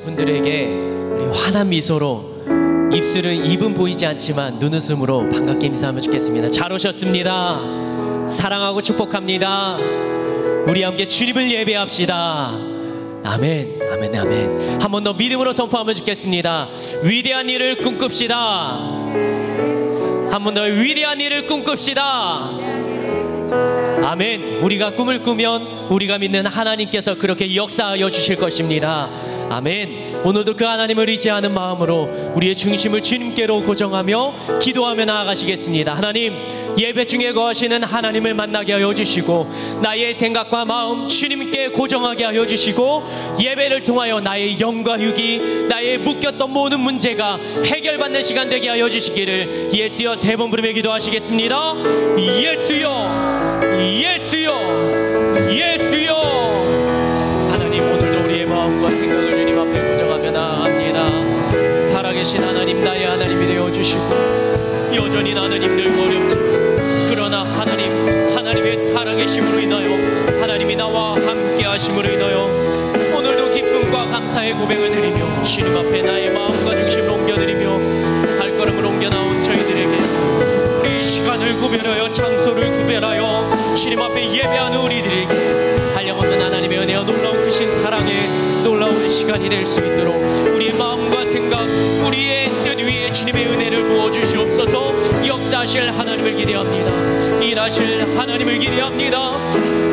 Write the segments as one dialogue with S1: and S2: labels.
S1: 분들에게 우리 환한 미소로, 입은 보이지 않지만 눈웃음으로 반갑게 인사하면 좋겠습니다. 잘 오셨습니다. 사랑하고 축복합니다. 우리 함께 주님을 예배합시다. 아멘, 아멘, 아멘. 한 번 더 믿음으로 선포하면 좋겠습니다. 위대한 일을 꿈꿉시다. 한 번 더 위대한 일을 꿈꿉시다. 아멘. 우리가 꿈을 꾸면 우리가 믿는 하나님께서 그렇게 역사하여 주실 것입니다. 아멘. 오늘도 그 하나님을 의지하는 마음으로 우리의 중심을 주님께로 고정하며 기도하며 나아가시겠습니다. 하나님, 예배 중에 거하시는 하나님을 만나게 하여 주시고, 나의 생각과 마음 주님께 고정하게 하여 주시고, 예배를 통하여 나의 영과 육이, 나의 묶였던 모든 문제가 해결받는 시간 되게 하여 주시기를 예수여 3번 부르며 기도하시겠습니다. 예수여, 예수여, 예수여. 하나님, 오늘도 우리의 마음과 생각을 주님 앞에 고정하며 나아갑니다. 살아계신 하나님, 나의 하나님이 되어주시고, 여전히 나는 힘들고 어렵지만 그러나 하나님의 살아계심으로 인하여, 하나님이 나와 함께 하심으로 인하여 오늘도 기쁨과 감사의 고백을 드리며 주님 앞에 나의 마음과 중심을 옮겨드리며 발걸음을 옮겨 나온 저희들에게 우리 시간을 구별하여 장소를 구별하여 주님 앞에 예배하는 우리들에게 한량없는 하나님의 은혜와 놀라운 크신 사랑의 놀라운 시간이 될 수 있도록 우리의 마음과 생각, 우리의 뜻 위에 주님의 은혜를 부어주시옵소서. 역사하실 하나님을 기대합니다. 일하실 하나님을 기대합니다.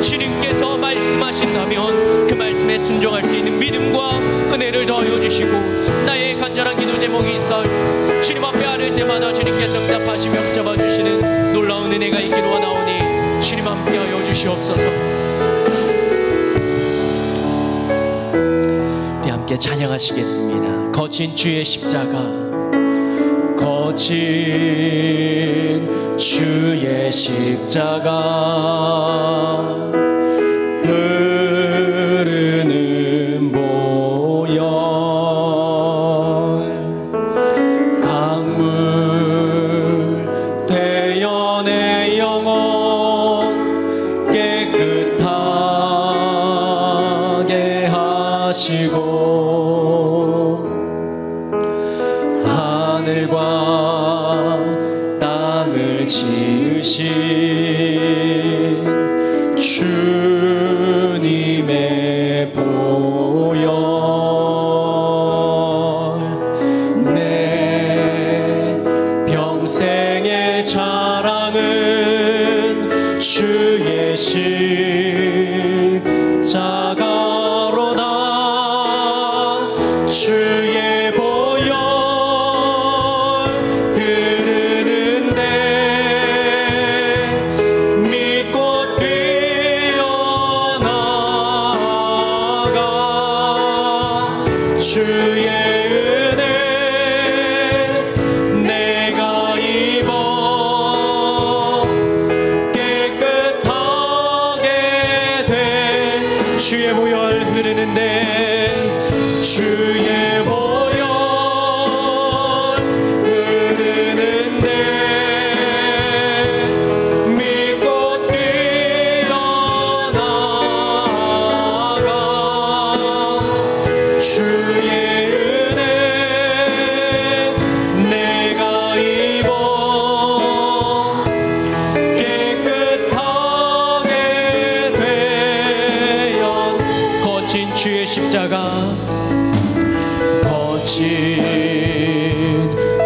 S1: 주님께서 말씀하신다면 그 말씀에 순종할 수 있는 믿음과 은혜를 더하여 주시고, 나의 간절한 기도 제목이 있어 주님 앞에 아뢰 때마다 주님께서 응답하시며 잡아주시는 놀라운 은혜가 있기로 원하오니 주님 함께하여 주시옵소서. 우리 함께 찬양하시겠습니다. 거친 주의 십자가, 거친 주의 십자가, 흐르는 보혈, 강물 되어 내 영혼 깨끗하게 하시고, 하늘과 땅을 지으신 주님의 보혈, 내 평생의 자랑은 주의 십자가로다. 주의 보혈 흐르는데 믿고 뛰어나가. 주의 은혜 내가 입어 깨끗하게 돼. 주의 보혈 흐르는데, 주의 보혈 흐르는데 믿고 뛰어나가. 주의 은혜 내가 입어 깨끗하게 되어. 거친 주의 십자가, 거친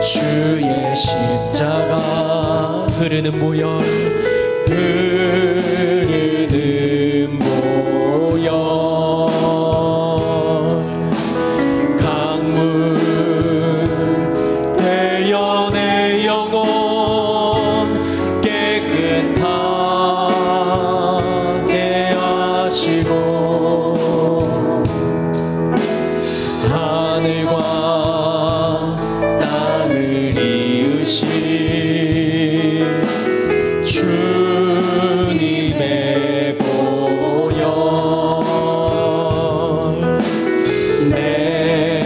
S1: 주의 십자가, 흐르는 보혈, 흐르는 보혈, 강물 되어 내 영혼 깨끗하게 하시고, 하늘과 땅을 이으신 주님의 보혈, 내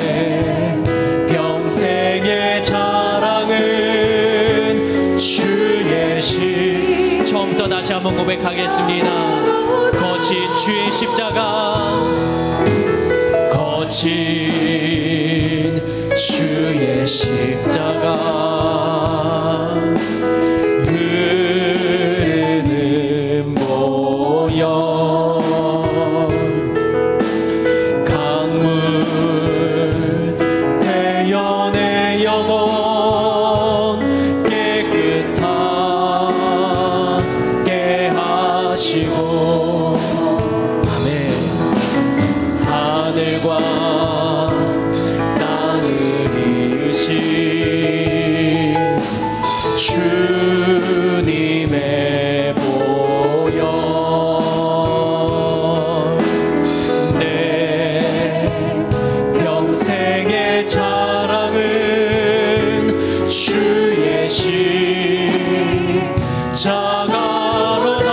S1: 평생의 자랑은 주의 십. 처음부터 다시 한번 고백하겠습니다. 거친 주의 십자가, 거친 주의 십자가 흐르는 보혈 강물 되어 내 영혼 깨끗하게 하시고 아멘. 하늘과 땅을 이으신 주님의 보혈 내 평생의 자랑은 주의 십자가로다.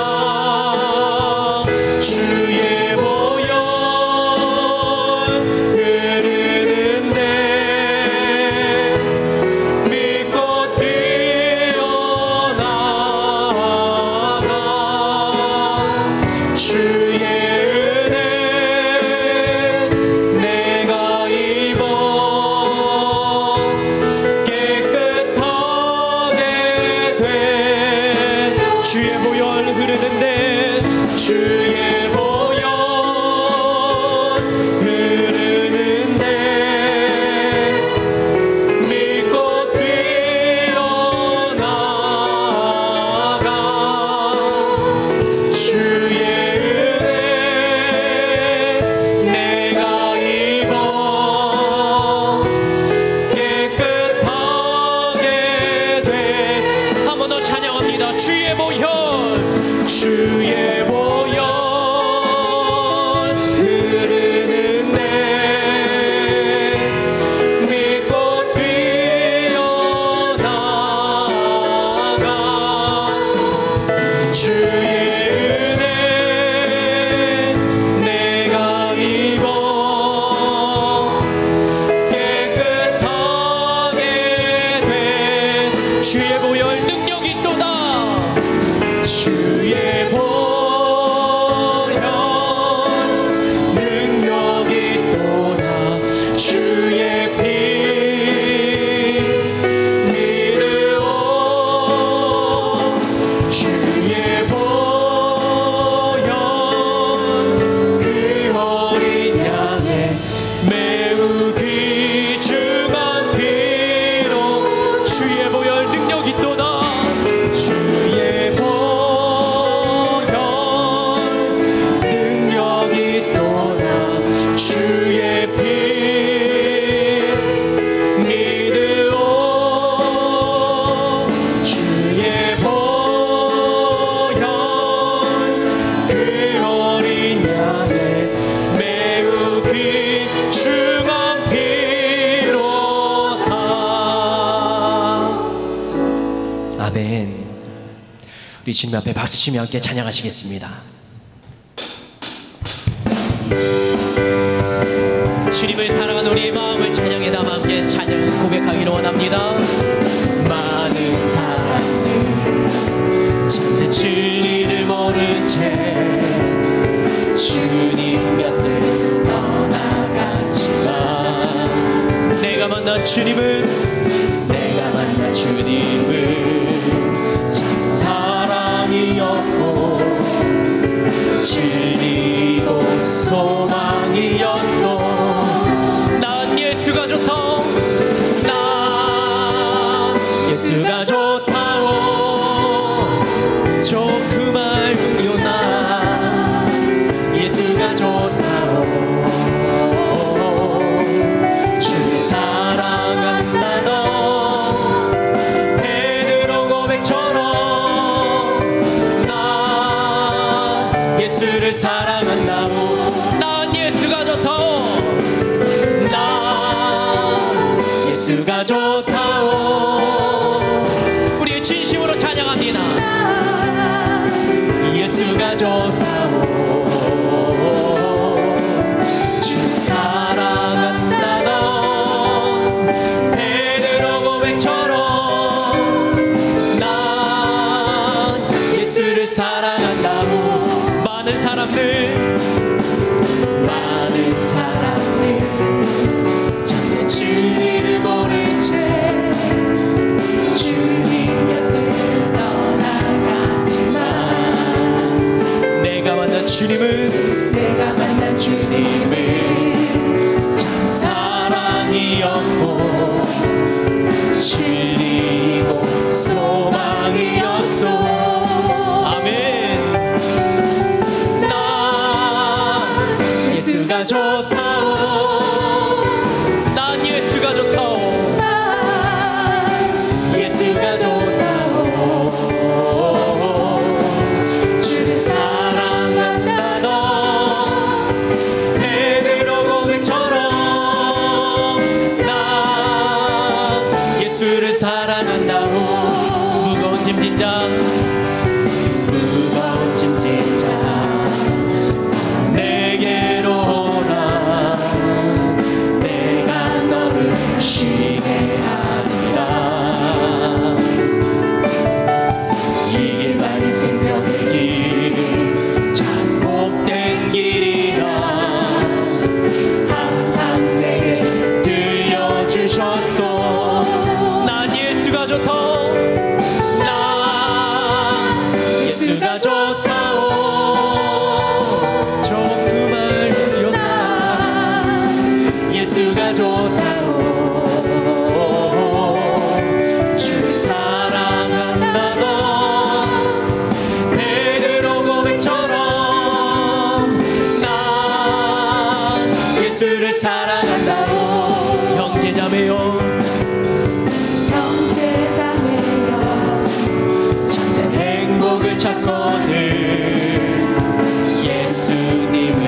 S1: 주의 보혈 흐르는데 믿고 뛰어나가 주의 은혜 내가 입어 깨끗하게 돼. 주의 보혈 흐르는데 주의 보혈 흐르는데 믿고 뛰어나가 주의 은혜 내가 입어 깨끗하게 돼. 한 번 더 찬양합니다. 주의 보혈 주의 보혈 흐르는데 믿고 뛰어나가 주의 은혜 내가 입어 깨끗하게 돼. 주의 보혈 능력이 있도다. 주의 보혈 능력이 있도다. 주의 피 믿으오. 주의 보혈 그 어린 양의 매우 귀중한 피로 주의 보혈 능력이 있도다. 주의 보혈 능력이 있도다. 주의 피 믿으오. 주의 보혈 그 어린 양의 매우 귀중한 피로다. 아멘. 우리 주님 앞에 박수치며 함께 찬양하시겠습니다. 주님을 사랑하는 우리의 마음을 찬양에 담아 함께 찬양 고백하기를 원합니다. 많은 사람들 참된 진리를 모른 채 주님 곁을 떠나갔지만 내가 만난 주님은 참 사랑이었고 진리고 소망이었소. 난 예수가 좋다. 난 예수가 좋다오. 좋그 말군요. 난 예수가 좋다오. 주를 사랑한다. 너 베드로 고백처럼 난 예수를 사랑한다고. 난 예수가 좋다오. 난 예수가 좋다오. 우리 진심으로 찬양합니다. 예수가 좋다오. 주를 사랑한다. 넌 베드로 고백처럼 난 예수를 사랑한다고. 많은 사람들 쉬게 하리라. 이 길만이 생명의 길, 참 복된 길이라. 항상 내게 들려주셨소. 난 예수가 좋다. 난 예수가 좋다오. 좋구만 요나. 예수가 좋다오. 주 사랑한다고 베드로 고백처럼 난 예수를 사랑한다오. 형제자매요, 참된 행복을 찾거든 예수님을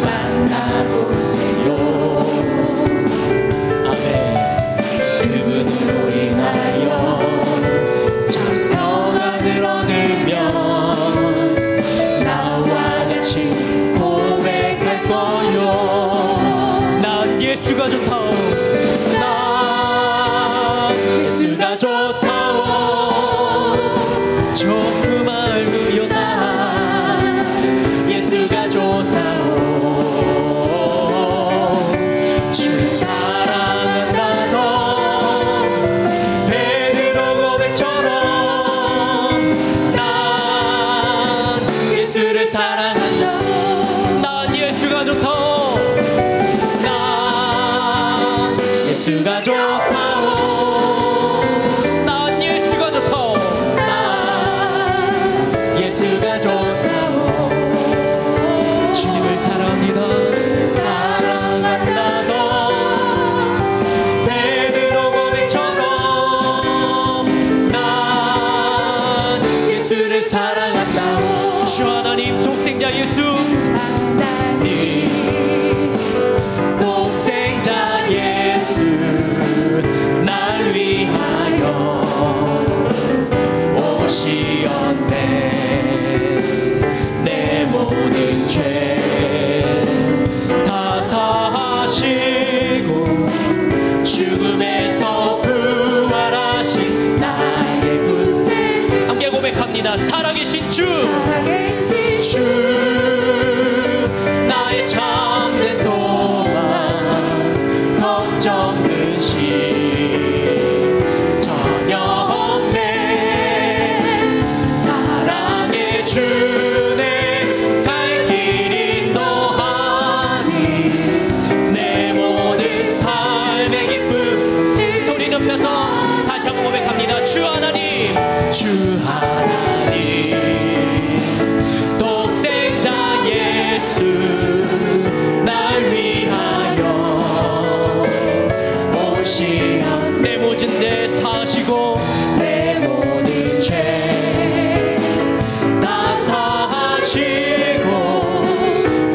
S1: 만나보세요. 아멘. 그분으로 인하여 참 평안을 얻으면 나와 같이 고백할 거요. 난 예수가 좋다오. 난 예수가 좋다오. 좋그 말고요. 난 예수가 좋다오. 주 사랑한다고 베드로 고백처럼 난 예수를 사랑한다고. 난 예수가 좋다오. 난 예수가 좋다오. 난 예수가 좋다오. 난 예수가 좋다오. 주님을 사랑합니다. 사랑한다고 베드로 고백처럼 난 예수를 사랑한다고. 주 하나님 독생자 예수, 하나님 독생자 예수, 날 위하여 오시었네. 내 모든 죄 다 사하시고 죽음에서 부활하신 나의 구세주. 함께 고백합니다. 살아계신 주, 주 나의 참된 소망, 걱정 근심 전혀 없네. 사랑의 주네 갈 길 인도하니 내 모든 삶의 기쁨. 소리 높여서 다시 한번 고백합니다. 주 하나님, 주 하나님 독생자 예수, 날 위하여 오시어 내 모든 죄 사시고 내 모든 죄 다 사하시고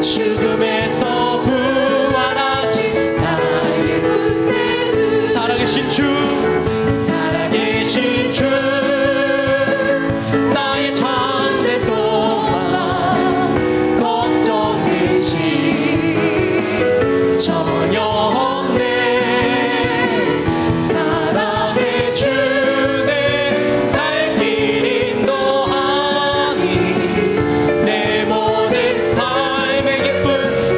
S1: 죽음에서 부활하신 나의 구세주. 살아계신 주, 살아계신 주, 나의 참된 소망, 걱정 근심 전혀 없네. 사랑의 주네 갈 길 인도하니 내 모든 삶의 기쁨.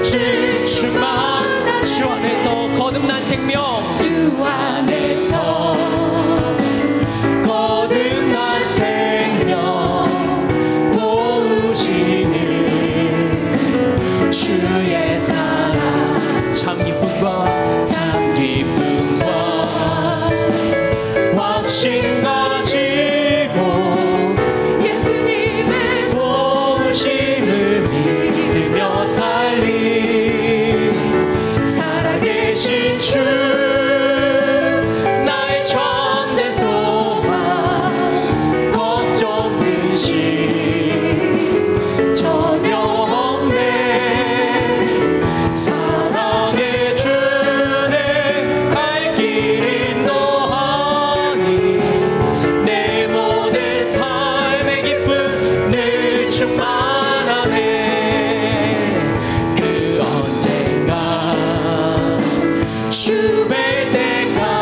S1: 주 충만한 주 안에서 거듭난 생명, 주 안에서 거듭난 생명 보우시는 주의 사랑, 참 기쁨과 확신 가지고 예수님의 도우심을 믿으며 살림. 살아계신 주, 나의 참된 소망, 걱정 근심 전혀 없네. 사랑의 주네 갈 길 인도하니 내 모든 삶의 기쁨 늘 충만하네. 그 언젠가 주 뵐 때까지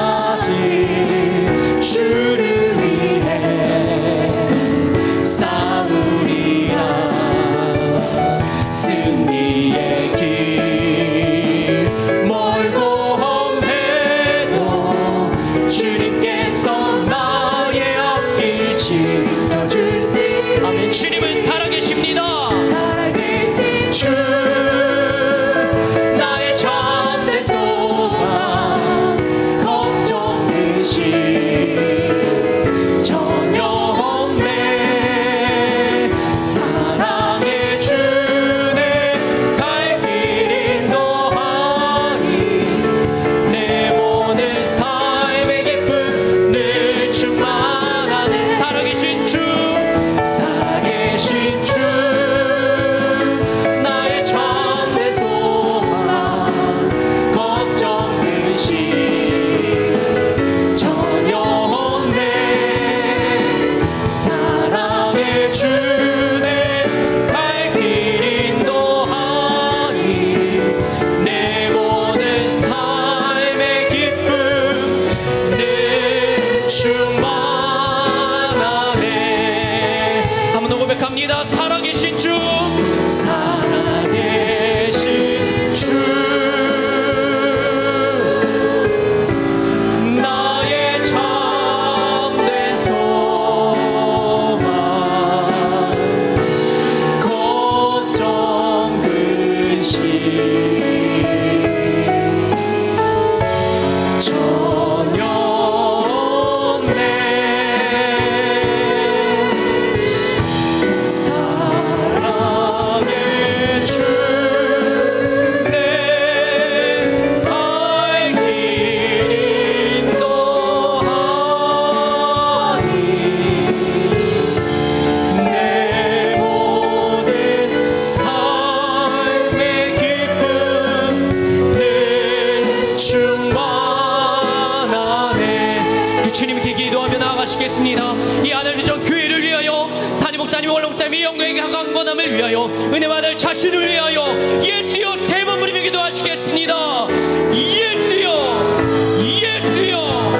S1: 기도하시겠습니다. 이 하나님의 전 교회를 위하여, 담임 목사님, 원로 목사님의 영광의 강건함을 위하여, 은혜 받을 자신을 위하여 예수여 세 번 부르며 기도하시겠습니다. 예수여, 예수여,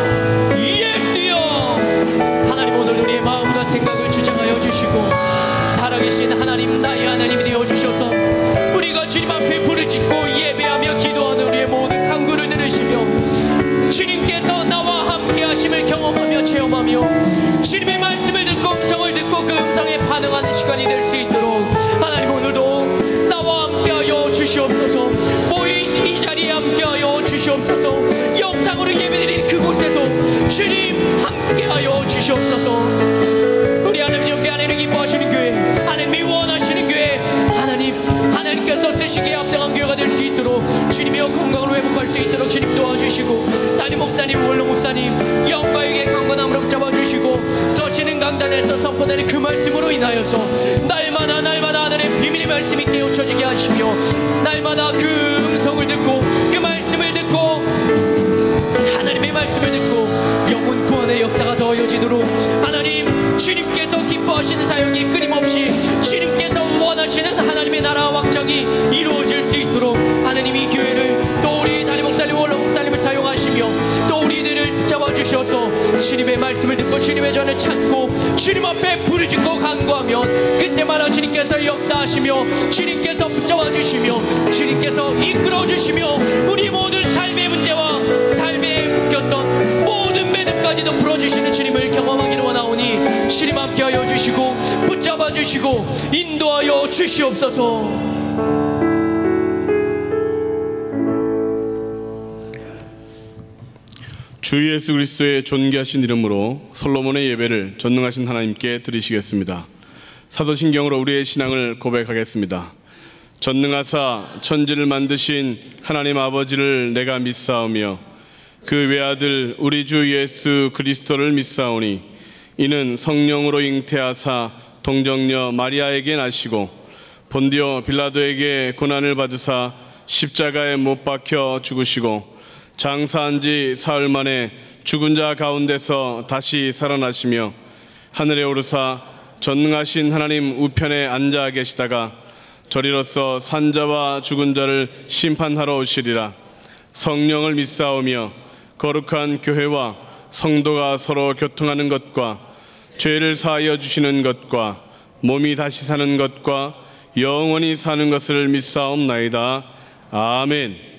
S1: 예수여. 하나님, 오늘 우리의 마음과 생각을 주장하여 주시고 살아계신 하나님, 나의 하나님이 되어주셔서 우리가 주님 앞에 부르짖고 예배하며 기도하는 우리의 모든 간구를 들으시며 주님께서 나와 함께 하심을 경험하며 체험하며 주님의 말씀을 듣고 음성을 듣고 그 음성에 반응하는 시간이 될 수 있도록 하나님, 오늘도 나와 함께하여 주시옵소서. 모인 이 자리에 함께하여 주시옵소서. 영상으로 예배드린 그곳에서 주님 함께하여 주시옵소서. 우리 하나님 주께 하나님 기뻐하시는 교회, 하나님이 원하시는 교회, 하나님께서 쓰시기에 합당한 교회가 될 수 있도록 주님이여 건강을 회복할 수 있도록 주님 도와주시고, 담임 목사님, 원로 목사님 영광에게 강건함으로 붙잡아주시고, 서치는 강단에서 선포되는 그 말씀으로 인하여서 날마다 하늘의 비밀의 말씀이 깨우쳐지게 하시며, 날마다 그 음성을 듣고 그 말씀을 듣고 하나님의 말씀을 듣고 영혼 구원의 역사가 더해지도록 하나님, 주님께서 기뻐하시는 사역이 끊임없이 주님께서 원하시는 하나님의 나라 왕정이 이루어질 수 있도록 하나님이 교회를, 또 우리 담임 목사님, 원로 목사님을 사용하시며 또 우리들을 잡아주셔서 주님의 말씀을 듣고 주님의 전을 찾고 주님 앞에 부르짖고 간구하면 그때마다 주님께서 역사하시며 주님께서 붙잡아주시며 주님께서 이끌어주시며 우리 모든 삶의 문제와 삶에 묶였던 모든 매듭까지도 풀어주시는 주님을 경험하기를 원하오니 주님 함께하여 주시고 붙잡아 주시고 인도하여 주시옵소서.
S2: 주 예수 그리스도의 존귀하신 이름으로 솔로몬의 예배를 전능하신 하나님께 드리시겠습니다. 사도신경으로 우리의 신앙을 고백하겠습니다. 전능하사 천지를 만드신 하나님 아버지를 내가 믿사오며 그 외아들 우리 주 예수 그리스도를 믿사오니 이는 성령으로 잉태하사 동정녀 마리아에게 나시고 본디오 빌라도에게 고난을 받으사 십자가에 못 박혀 죽으시고 장사한 지 사흘 만에 죽은 자 가운데서 다시 살아나시며 하늘에 오르사 전능하신 하나님 우편에 앉아 계시다가 저리로서 산자와 죽은 자를 심판하러 오시리라. 성령을 믿사오며 거룩한 교회와 성도가 서로 교통하는 것과 죄를 사하여 주시는 것과 몸이 다시 사는 것과 영원히 사는 것을 믿사옵나이다. 아멘.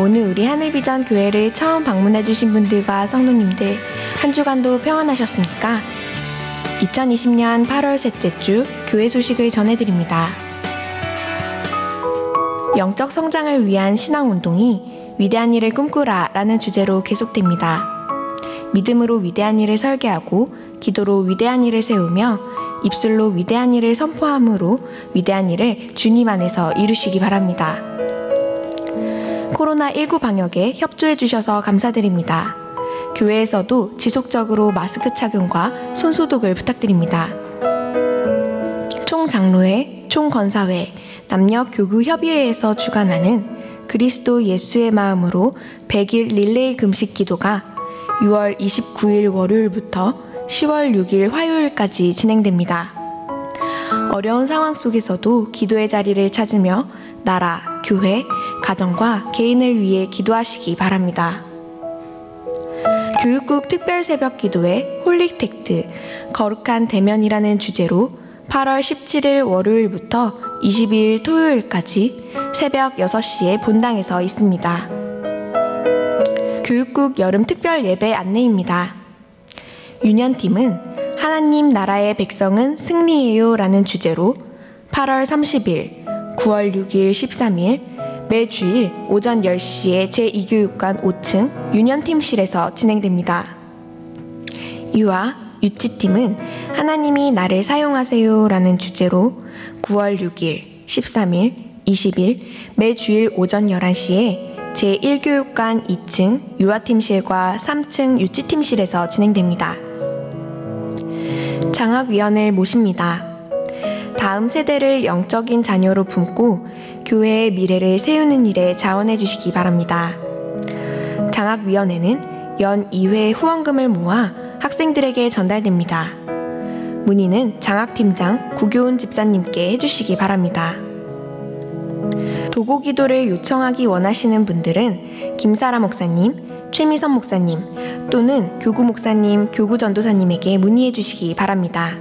S3: 오늘 우리 하늘비전 교회를 처음 방문해주신 분들과 성도님들, 한 주간도 평안하셨습니까? 2020년 8월 셋째 주 교회 소식을 전해드립니다. 영적 성장을 위한 신앙운동이 위대한 일을 꿈꾸라 라는 주제로 계속됩니다. 믿음으로 위대한 일을 설계하고 기도로 위대한 일을 세우며 입술로 위대한 일을 선포함으로 위대한 일을 주님 안에서 이루시기 바랍니다. 코로나19 방역에 협조해 주셔서 감사드립니다. 교회에서도 지속적으로 마스크 착용과 손소독을 부탁드립니다. 총장로회, 총건사회, 남녀교구협의회에서 주관하는 그리스도 예수의 마음으로 100일 릴레이 금식 기도가 6월 29일 월요일부터 10월 6일 화요일까지 진행됩니다. 어려운 상황 속에서도 기도의 자리를 찾으며 나라, 교회, 가정과 개인을 위해 기도하시기 바랍니다. 교육국 특별 새벽 기도회 홀릭택트 거룩한 대면이라는 주제로 8월 17일 월요일부터 22일 토요일까지 새벽 6시에 본당에서 있습니다. 교육국 여름 특별 예배 안내입니다. 유년팀은 하나님 나라의 백성은 승리해요 라는 주제로 8월 30일, 9월 6일, 13일 매주일 오전 10시에 제2교육관 5층 유년팀실에서 진행됩니다. 유아, 유치팀은 하나님이 나를 사용하세요 라는 주제로 9월 6일, 13일, 20일 매주일 오전 11시에 제1교육관 2층 유아팀실과 3층 유치팀실에서 진행됩니다. 장학위원을 모십니다. 다음 세대를 영적인 자녀로 품고 교회의 미래를 세우는 일에 자원해 주시기 바랍니다. 장학위원회는 연 2회 후원금을 모아 학생들에게 전달됩니다. 문의는 장학팀장 구교훈 집사님께 해주시기 바랍니다. 도고기도를 요청하기 원하시는 분들은 김사라 목사님, 최미선 목사님 또는 교구 목사님, 교구 전도사님에게 문의해 주시기 바랍니다.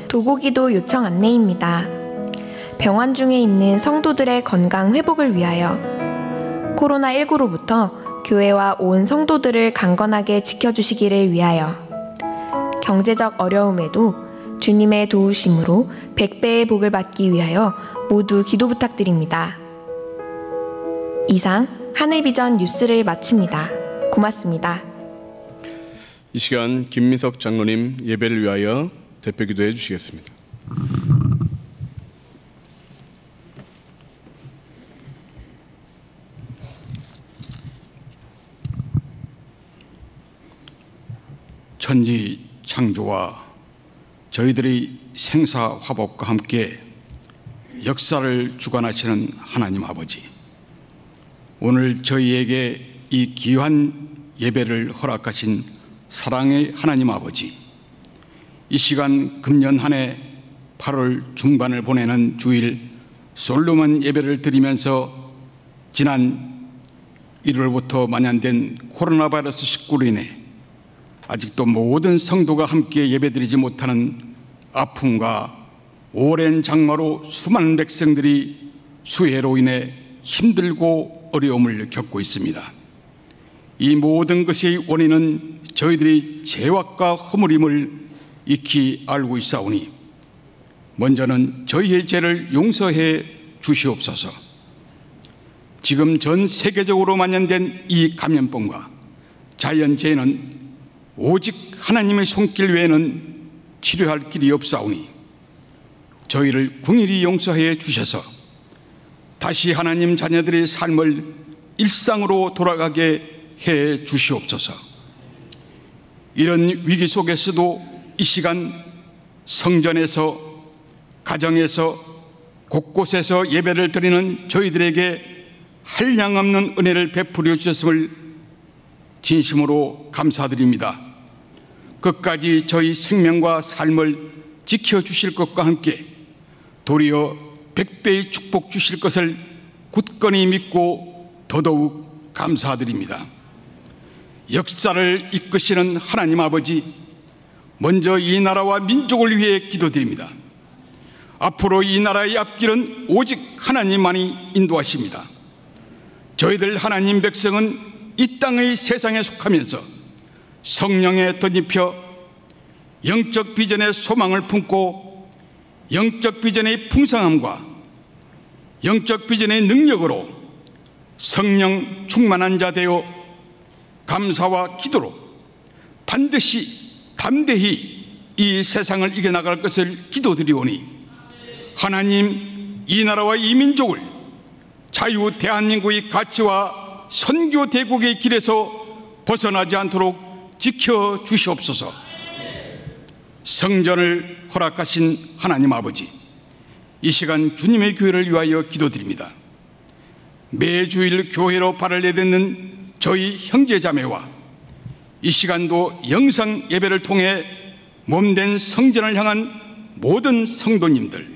S3: 도고기도 요청 안내입니다. 병원 중에 있는 성도들의 건강 회복을 위하여 코로나19로부터 교회와 온 성도들을 강건하게 지켜주시기를 위하여 경제적 어려움에도 주님의 도우심으로 100배의 복을 받기 위하여 모두 기도 부탁드립니다. 이상 하늘비전 뉴스를 마칩니다. 고맙습니다.
S2: 이 시간 김민석 장로님 예배를 위하여 대표 기도해 주시겠습니다.
S4: 천지 창조와 저희들의 생사화복과 함께 역사를 주관하시는 하나님 아버지, 오늘 저희에게 이 귀한 예배를 허락하신 사랑의 하나님 아버지, 이 시간 금년 한 해 8월 중반을 보내는 주일 솔로몬 예배를 드리면서 지난 1월부터 만연된 코로나 바이러스 19로 인해 아직도 모든 성도가 함께 예배드리지 못하는 아픔과 오랜 장마로 수많은 백성들이 수해로 인해 힘들고 어려움을 겪고 있습니다. 이 모든 것의 원인은 저희들이 죄악과 허물임을 익히 알고 있사오니 먼저는 저희의 죄를 용서해 주시옵소서. 지금 전 세계적으로 만연된 이 감염병과 자연재해는 오직 하나님의 손길 외에는 치료할 길이 없사오니 저희를 긍휼히 용서해 주셔서 다시 하나님 자녀들의 삶을 일상으로 돌아가게 해 주시옵소서. 이런 위기 속에서도 이 시간 성전에서, 가정에서, 곳곳에서 예배를 드리는 저희들에게 한량없는 은혜를 베풀어 주셨음을 진심으로 감사드립니다. 끝까지 저희 생명과 삶을 지켜주실 것과 함께 도리어 100배의 축복 주실 것을 굳건히 믿고 더더욱 감사드립니다. 역사를 이끄시는 하나님 아버지, 먼저 이 나라와 민족을 위해 기도드립니다. 앞으로 이 나라의 앞길은 오직 하나님만이 인도하십니다. 저희들 하나님 백성은 이 땅의 세상에 속하면서 성령에 덧입혀 영적 비전의 소망을 품고 영적 비전의 풍성함과 영적 비전의 능력으로 성령 충만한 자 되어 감사와 기도로 반드시 담대히 이 세상을 이겨나갈 것을 기도드리오니 하나님 이 나라와 이 민족을 자유 대한민국의 가치와 선교 대국의 길에서 벗어나지 않도록 지켜주시옵소서. 성전을 허락하신 하나님 아버지, 이 시간 주님의 교회를 위하여 기도드립니다. 매주일 교회로 발을 내딛는 저희 형제자매와 이 시간도 영상 예배를 통해 몸된 성전을 향한 모든 성도님들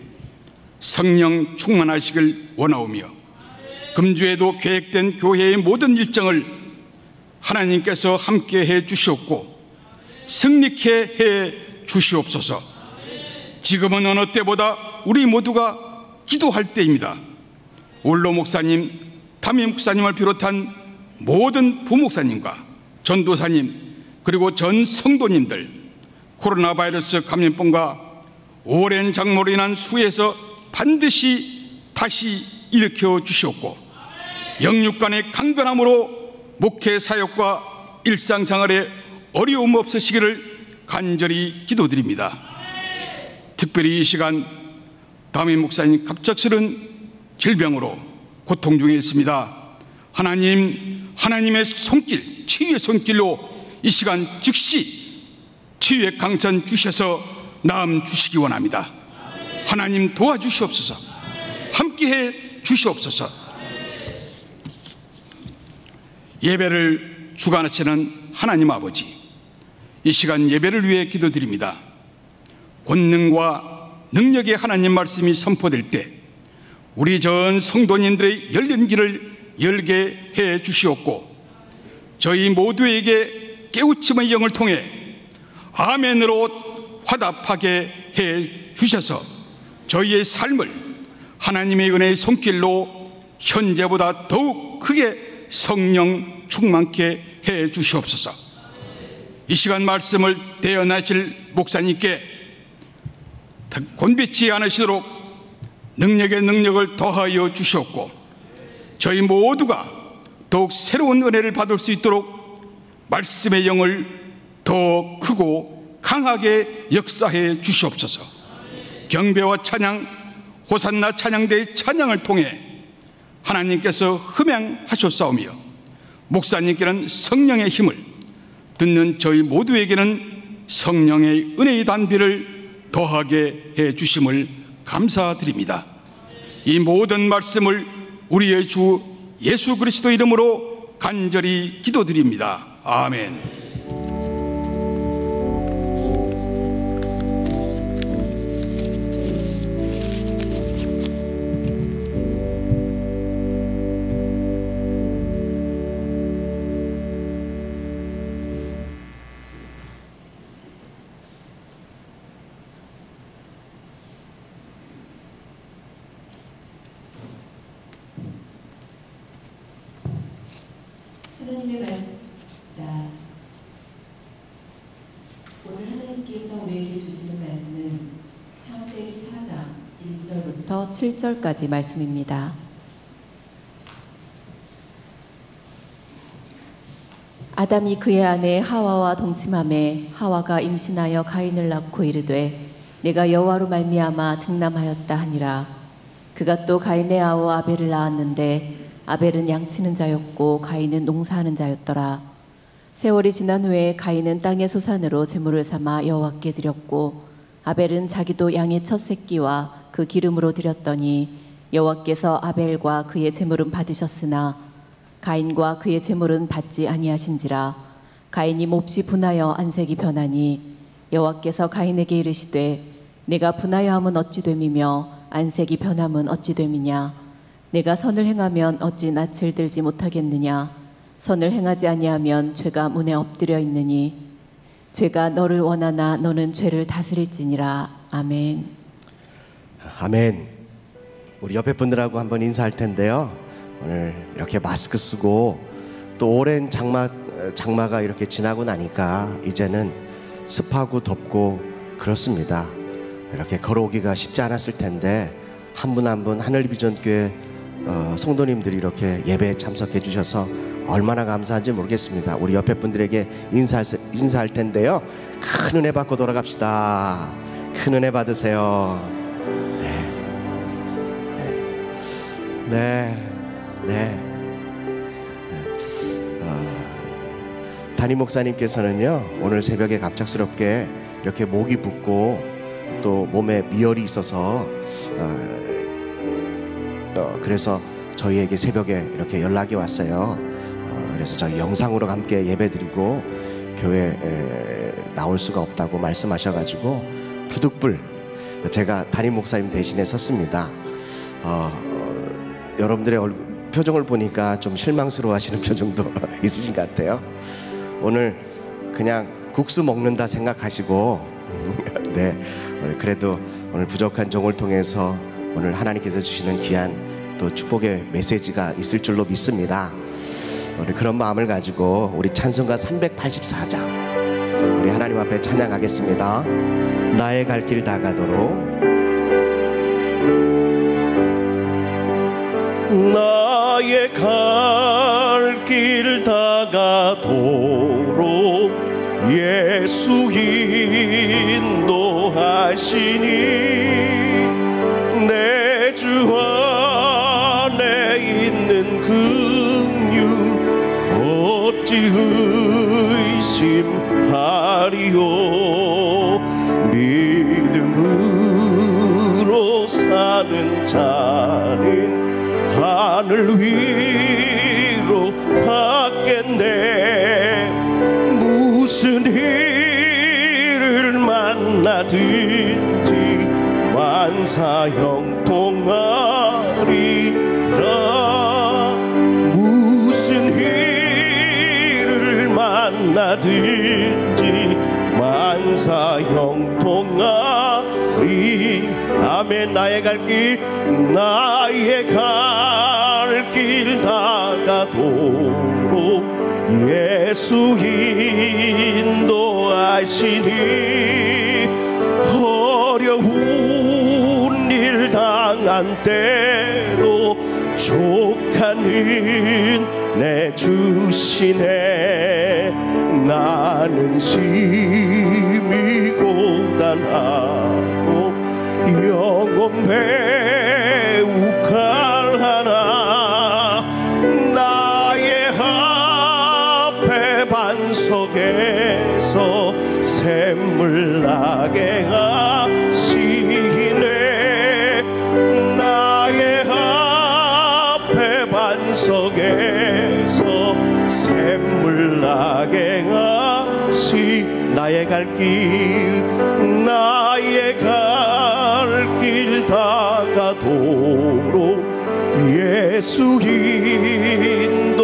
S4: 성령 충만하시길 원하오며 금주에도 계획된 교회의 모든 일정을 하나님께서 함께해 주시옵고 승리케 해 주시옵소서. 지금은 어느 때보다 우리 모두가 기도할 때입니다. 올로 목사님, 담임 목사님을 비롯한 모든 부목사님과 전도사님 그리고 전 성도님들 코로나 바이러스 감염병과 오랜 장모로 인한 수해에서 반드시 다시 일으켜 주시옵고 영육 간의 강건함으로 목회 사역과 일상생활에 어려움 없으시기를 간절히 기도드립니다. 특별히 이 시간 담임 목사님 갑작스런 질병으로 고통 중에 있습니다. 하나님의 손길, 치유의 손길로 이 시간 즉시 치유의 강선 주셔서 나음 주시기 원합니다. 하나님 도와주시옵소서. 함께해 주시옵소서. 예배를 주관하시는 하나님 아버지, 이 시간 예배를 위해 기도드립니다. 권능과 능력의 하나님 말씀이 선포될 때 우리 전 성도님들의 열린 길을 열게 해 주시옵고 저희 모두에게 깨우침의 영을 통해 아멘으로 화답하게 해 주셔서 저희의 삶을 하나님의 은혜의 손길로 현재보다 더욱 크게 성령 충만케 해 주시옵소서. 이 시간 말씀을 대언하실 목사님께 곤비치 않으시도록 능력의 능력을 더하여 주시옵고 저희 모두가 더욱 새로운 은혜를 받을 수 있도록 말씀의 영을 더 크고 강하게 역사해 주시옵소서. 경배와 찬양, 호산나 찬양대의 찬양을 통해 하나님께서 흠양하셨사오며 목사님께는 성령의 힘을, 듣는 저희 모두에게는 성령의 은혜의 단비를 더하게 해 주심을 감사드립니다. 이 모든 말씀을 우리의 주 예수 그리스도 이름으로 간절히 기도드립니다. 아멘.
S5: 하나님의 말씀입니다. 오늘 하나님께서 우리에게 주시는 말씀은 창세기 4장 1절부터 7절까지 말씀입니다. 아담이 그의 아내 하와와 동침하매 하와가 임신하여 가인을 낳고 이르되 내가 여호와로 말미암아 등남하였다 하니라. 그가 또 가인의 아우 아벨을 낳았는데 아벨은 양치는 자였고 가인은 농사하는 자였더라. 세월이 지난 후에 가인은 땅의 소산으로 제물을 삼아 여호와께 드렸고 아벨은 자기도 양의 첫 새끼와 그 기름으로 드렸더니 여호와께서 아벨과 그의 제물은 받으셨으나 가인과 그의 제물은 받지 아니하신지라. 가인이 몹시 분하여 안색이 변하니 여호와께서 가인에게 이르시되 내가 분하여함은 어찌 됨이며 안색이 변함은 어찌 됨이냐. 내가 선을 행하면 어찌 낯을 들지 못하겠느냐. 선을 행하지 아니하면 죄가 문에 엎드려 있느니 죄가 너를 원하나 너는 죄를 다스릴지니라. 아멘.
S6: 아멘. 우리 옆에 분들하고 한번 인사할 텐데요. 오늘 이렇게 마스크 쓰고 또 오랜 장마가 이렇게 지나고 나니까 이제는 습하고 덥고 그렇습니다. 이렇게 걸어오기가 쉽지 않았을 텐데 한 분 한 분 하늘비전교회 성도님들이 이렇게 예배에 참석해 주셔서 얼마나 감사한지 모르겠습니다. 우리 옆에 분들에게 인사할 텐데요. 큰 은혜 받고 돌아갑시다. 큰 은혜 받으세요. 네. 담임 목사님께서는요, 오늘 새벽에 갑작스럽게 이렇게 목이 붓고 또 몸에 미열이 있어서 그래서 저희에게 새벽에 이렇게 연락이 왔어요. 그래서 저희 영상으로 함께 예배드리고 교회에 나올 수가 없다고 말씀하셔가지고 부득불 제가 담임 목사님 대신에 섰습니다. 여러분들의 표정을 보니까 좀 실망스러워하시는 표정도 있으신 것 같아요. 오늘 그냥 국수 먹는다 생각하시고 네, 그래도 오늘 부족한 종을 통해서 오늘 하나님께서 주시는 귀한 또 축복의 메시지가 있을 줄로 믿습니다. 우리 그런 마음을 가지고 우리 찬송가 384장 우리 하나님 앞에 찬양하겠습니다. 나의 갈 길 다가도록. 나의 갈 길 다가도록 예수 인도하시니 내 주 안에 있는 긍휼 어찌 의심하리요. 믿음으로 사는 자는 하늘 위로 받겠네. 무슨 일을 만나든지 만사 형통하리라. 무슨 일을 만나든지 만사 형통하리. 아멘. 나의 갈 길 다가도록 예수 인도하시니 어려운 일 당한 때도 족한 은혜 주시네. 나는 심히 고단하고 영혼 배욱하나 나의 앞에 반석에서 샘물 나게 하시네. 나의 앞에 반석에서 샘물 나게 하시. 나의 갈 길 다가도록 예수 인도하시니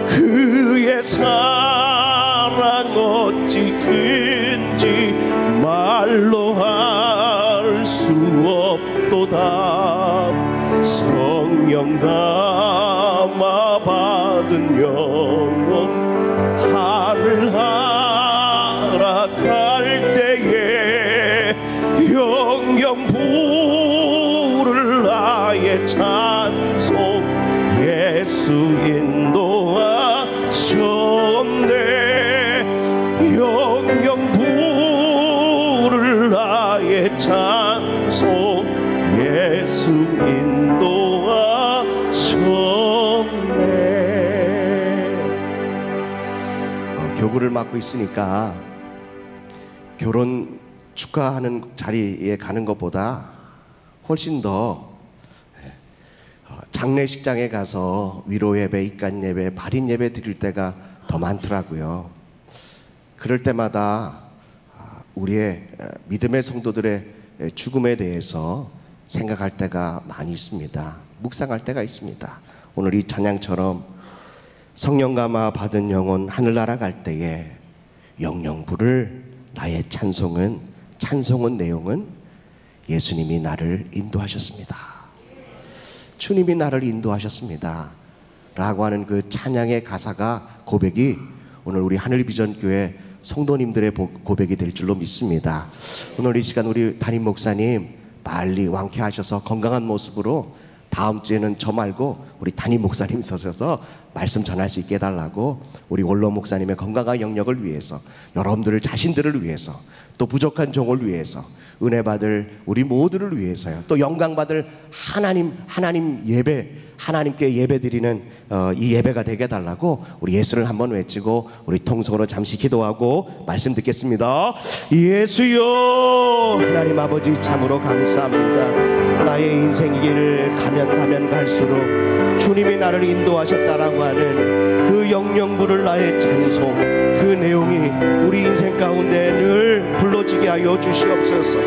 S6: 그의 사랑 어찌 큰지 말로 할 수 없도다. 성령 감화 받은 영혼 하늘 하락할 때에 영영 부를 나의 찬송 예수 인도하셨네. 영영 부를 나의 찬송 예수 인도하셨네. 교구를 맡고 있으니까 결혼 축하하는 자리에 가는 것보다 훨씬 더 장례식장에 가서 위로 예배, 입간 예배, 발인 예배 드릴 때가 더 많더라고요. 그럴 때마다 우리의 믿음의 성도들의 죽음에 대해서 생각할 때가 많이 있습니다. 묵상할 때가 있습니다. 오늘 이 찬양처럼 성령 감화 받은 영혼 하늘나라 갈 때에 영영 부를 나의 찬송은 내용은 예수님이 나를 인도하셨습니다. 주님이 나를 인도하셨습니다 라고 하는 그 찬양의 가사가 고백이 오늘 우리 하늘비전교회 성도님들의 고백이 될 줄로 믿습니다. 오늘 이 시간 우리 담임 목사님 빨리 완쾌하셔서 건강한 모습으로 다음 주에는 저 말고 우리 담임 목사님 서셔서 말씀 전할 수 있게 해달라고 우리 원로 목사님의 건강한 영역을 위해서, 여러분들 자신들을 위해서, 또 부족한 종을 위해서, 은혜 받을 우리 모두를 위해서요, 또 영광 받을 하나님 예배, 하나님께 예배 드리는 이 예배가 되게 해달라고 우리 예수를 한번 외치고 우리 통성으로 잠시 기도하고 말씀 듣겠습니다. 예수여, 하나님 아버지 참으로 감사합니다. 나의 인생 길을 가면 갈수록 주님이 나를 인도하셨다라고 하는 그 영영부를 나의 찬송, 그 내용이 우리 인생 가운데 늘 불러지게 하여 주시옵소서.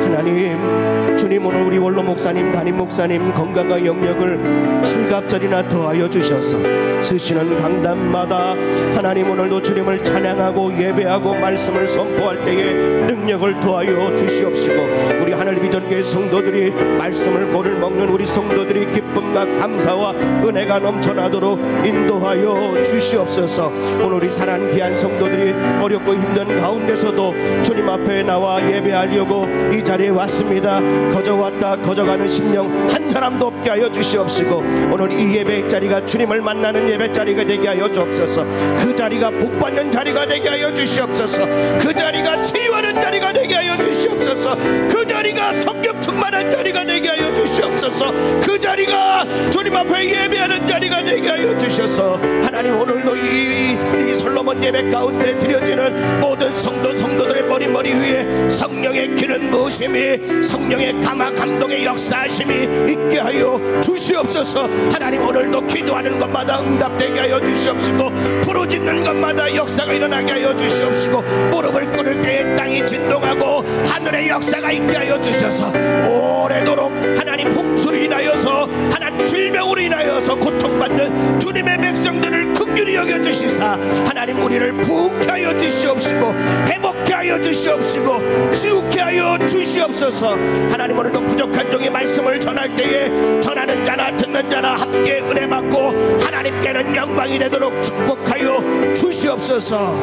S6: 하나님, 주님 오늘 우리 원로 목사님, 담임 목사님 건강과 영역을 7갑절이나 더하여 주셔서 쓰시는 강단마다 하나님 오늘도 주님을 찬양하고 예배하고 말씀을 선포할 때에 능력을 더하여 주시옵시고, 우리 하늘비전교회 성도들이 말씀을 고를 먹는 우리 성도들이 기쁨과 감사와 은혜가 넘쳐나도록 인도하여 주시옵소서. 오늘 우리 사랑 귀한 성도들이 어렵고 힘든 가운데서도 주님 앞에 나와 예배하려고 이 자리에 왔습니다. 거저왔다 거저가는 심령 한 사람도 없게 하여 주시옵시고, 오늘 이 예배 자리가 주님을 만나는 예배 자리가 되게 하여 주옵소서. 그 자리가 복받는 자리가 되게 하여 주시옵소서. 그 자리가 치유하는 자리가 되게 하여 주시옵소서. 그 자리가 성령 충만한 자리가 되게 하여 주시옵소서. 그 자리가 주님 앞에 예배하는 자리가 되게 하여 주셔서 하나님 오늘도 이 솔로몬 예배 가운데 드려지는 모든 성도들의 머리 위에 성령의 기름 부으심이, 성령의 감화 감동의 역사하심이 있게 하여 주시옵소서. 하나님 오늘도 기도하는 것마다 응답되게 하여 주시옵시고, 부르짖는 것마다 역사가 일어나게 하여 주시옵시고, 무릎을 꿇을 때에 땅이 진동하고 하늘의 역사가 있게 하여 주셔서 오래도록 하나님 홍수로 인하여서, 하나님 질병으로 인하여서 고통받는 주님의 백성들을 긍휼히 여겨주시사 하나님 우리를 부흥케 하여 주시옵시고, 회복케 하여 주시옵시고, 지우케 하여 주시옵소서. 하나님 오늘도 부족한 종의 말씀을 전할 때에 전하는 자나 듣는 자나 함께 은혜 받고 하나님께는 영광이 되도록 축복하여 주시옵소서.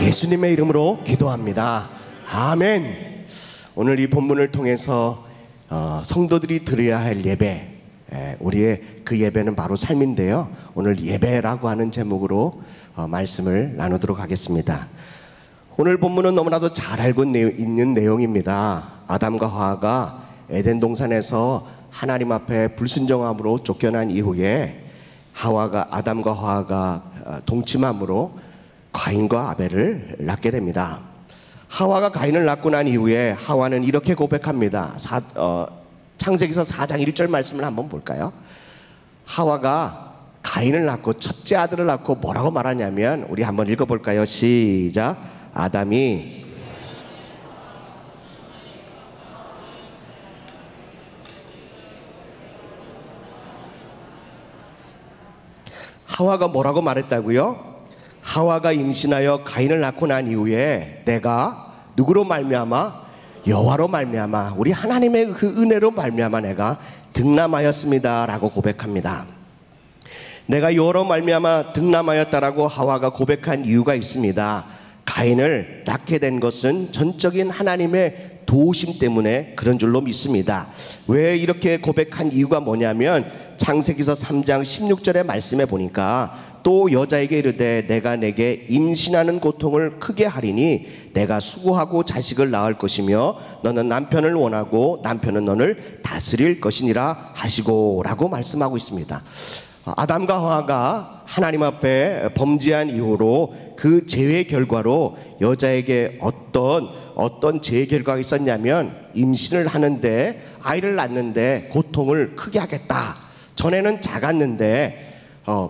S6: 예수님의 이름으로 기도합니다. 아멘. 오늘 이 본문을 통해서 성도들이 드려야 할 예배, 우리의 그 예배는 바로 삶인데요, 오늘 예배라고 하는 제목으로 말씀을 나누도록 하겠습니다. 오늘 본문은 너무나도 잘 알고 있는 내용입니다. 아담과 하와가 에덴 동산에서 하나님 앞에 불순종함으로 쫓겨난 이후에 아담과 하와가 동침함으로 가인과 아벨을 낳게 됩니다. 하와가 가인을 낳고 난 이후에 하와는 이렇게 고백합니다. 창세기서 4장 1절 말씀을 한번 볼까요? 하와가 가인을 낳고 첫째 아들을 낳고 뭐라고 말하냐면, 우리 한번 읽어볼까요? 시작. 아담이 하와가 뭐라고 말했다고요? 하와가 임신하여 가인을 낳고 난 이후에 내가 누구로 말미암아? 여호와로 말미암아, 우리 하나님의 그 은혜로 말미암아 내가 득남하였습니다 라고 고백합니다. 내가 여호와로 말미암아 득남하였다라고 하와가 고백한 이유가 있습니다. 가인을 낳게 된 것은 전적인 하나님의 도우심 때문에 그런 줄로 믿습니다. 왜 이렇게 고백한 이유가 뭐냐면, 창세기서 3장 16절의 말씀에 보니까 또 여자에게 이르되 내가 내게 임신하는 고통을 크게 하리니 내가 수고하고 자식을 낳을 것이며 너는 남편을 원하고 남편은 너를 다스릴 것이니라 하시고 라고 말씀하고 있습니다. 아담과 하와가 하나님 앞에 범죄한 이후로 그 죄의 결과로 여자에게 어떤 죄의 결과가 있었냐면, 임신을 하는데, 아이를 낳는데 고통을 크게 하겠다. 전에는 작았는데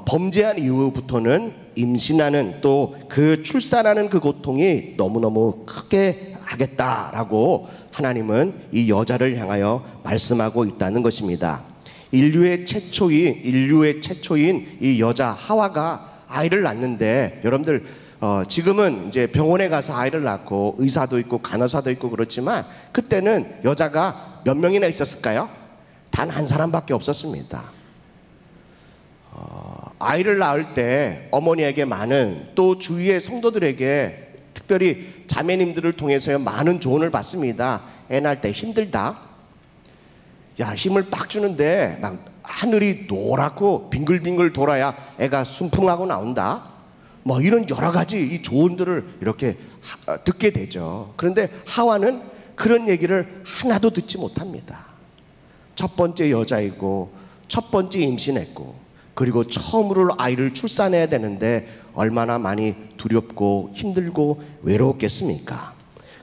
S6: 범죄한 이후부터는 임신하는, 또 그 출산하는 그 고통이 너무너무 크게 하겠다라고 하나님은 이 여자를 향하여 말씀하고 있다는 것입니다. 인류의 최초인 이 여자 하와가 아이를 낳는데, 여러분들 지금은 이제 병원에 가서 아이를 낳고 의사도 있고 간호사도 있고 그렇지만, 그때는 여자가 몇 명이나 있었을까요? 단 한 사람밖에 없었습니다. 아이를 낳을 때 어머니에게만은 또 주위의 성도들에게 특별히 자매님들을 통해서 많은 조언을 받습니다. 애 낳을 때 힘들다. 야, 힘을 빡 주는데 막 하늘이 노랗고 빙글빙글 돌아야 애가 순풍하고 나온다. 뭐 이런 여러 가지 이 조언들을 이렇게 듣게 되죠. 그런데 하와는 그런 얘기를 하나도 듣지 못합니다. 첫 번째 여자이고 첫 번째 임신했고 그리고 처음으로 아이를 출산해야 되는데 얼마나 많이 두렵고 힘들고 외로웠겠습니까?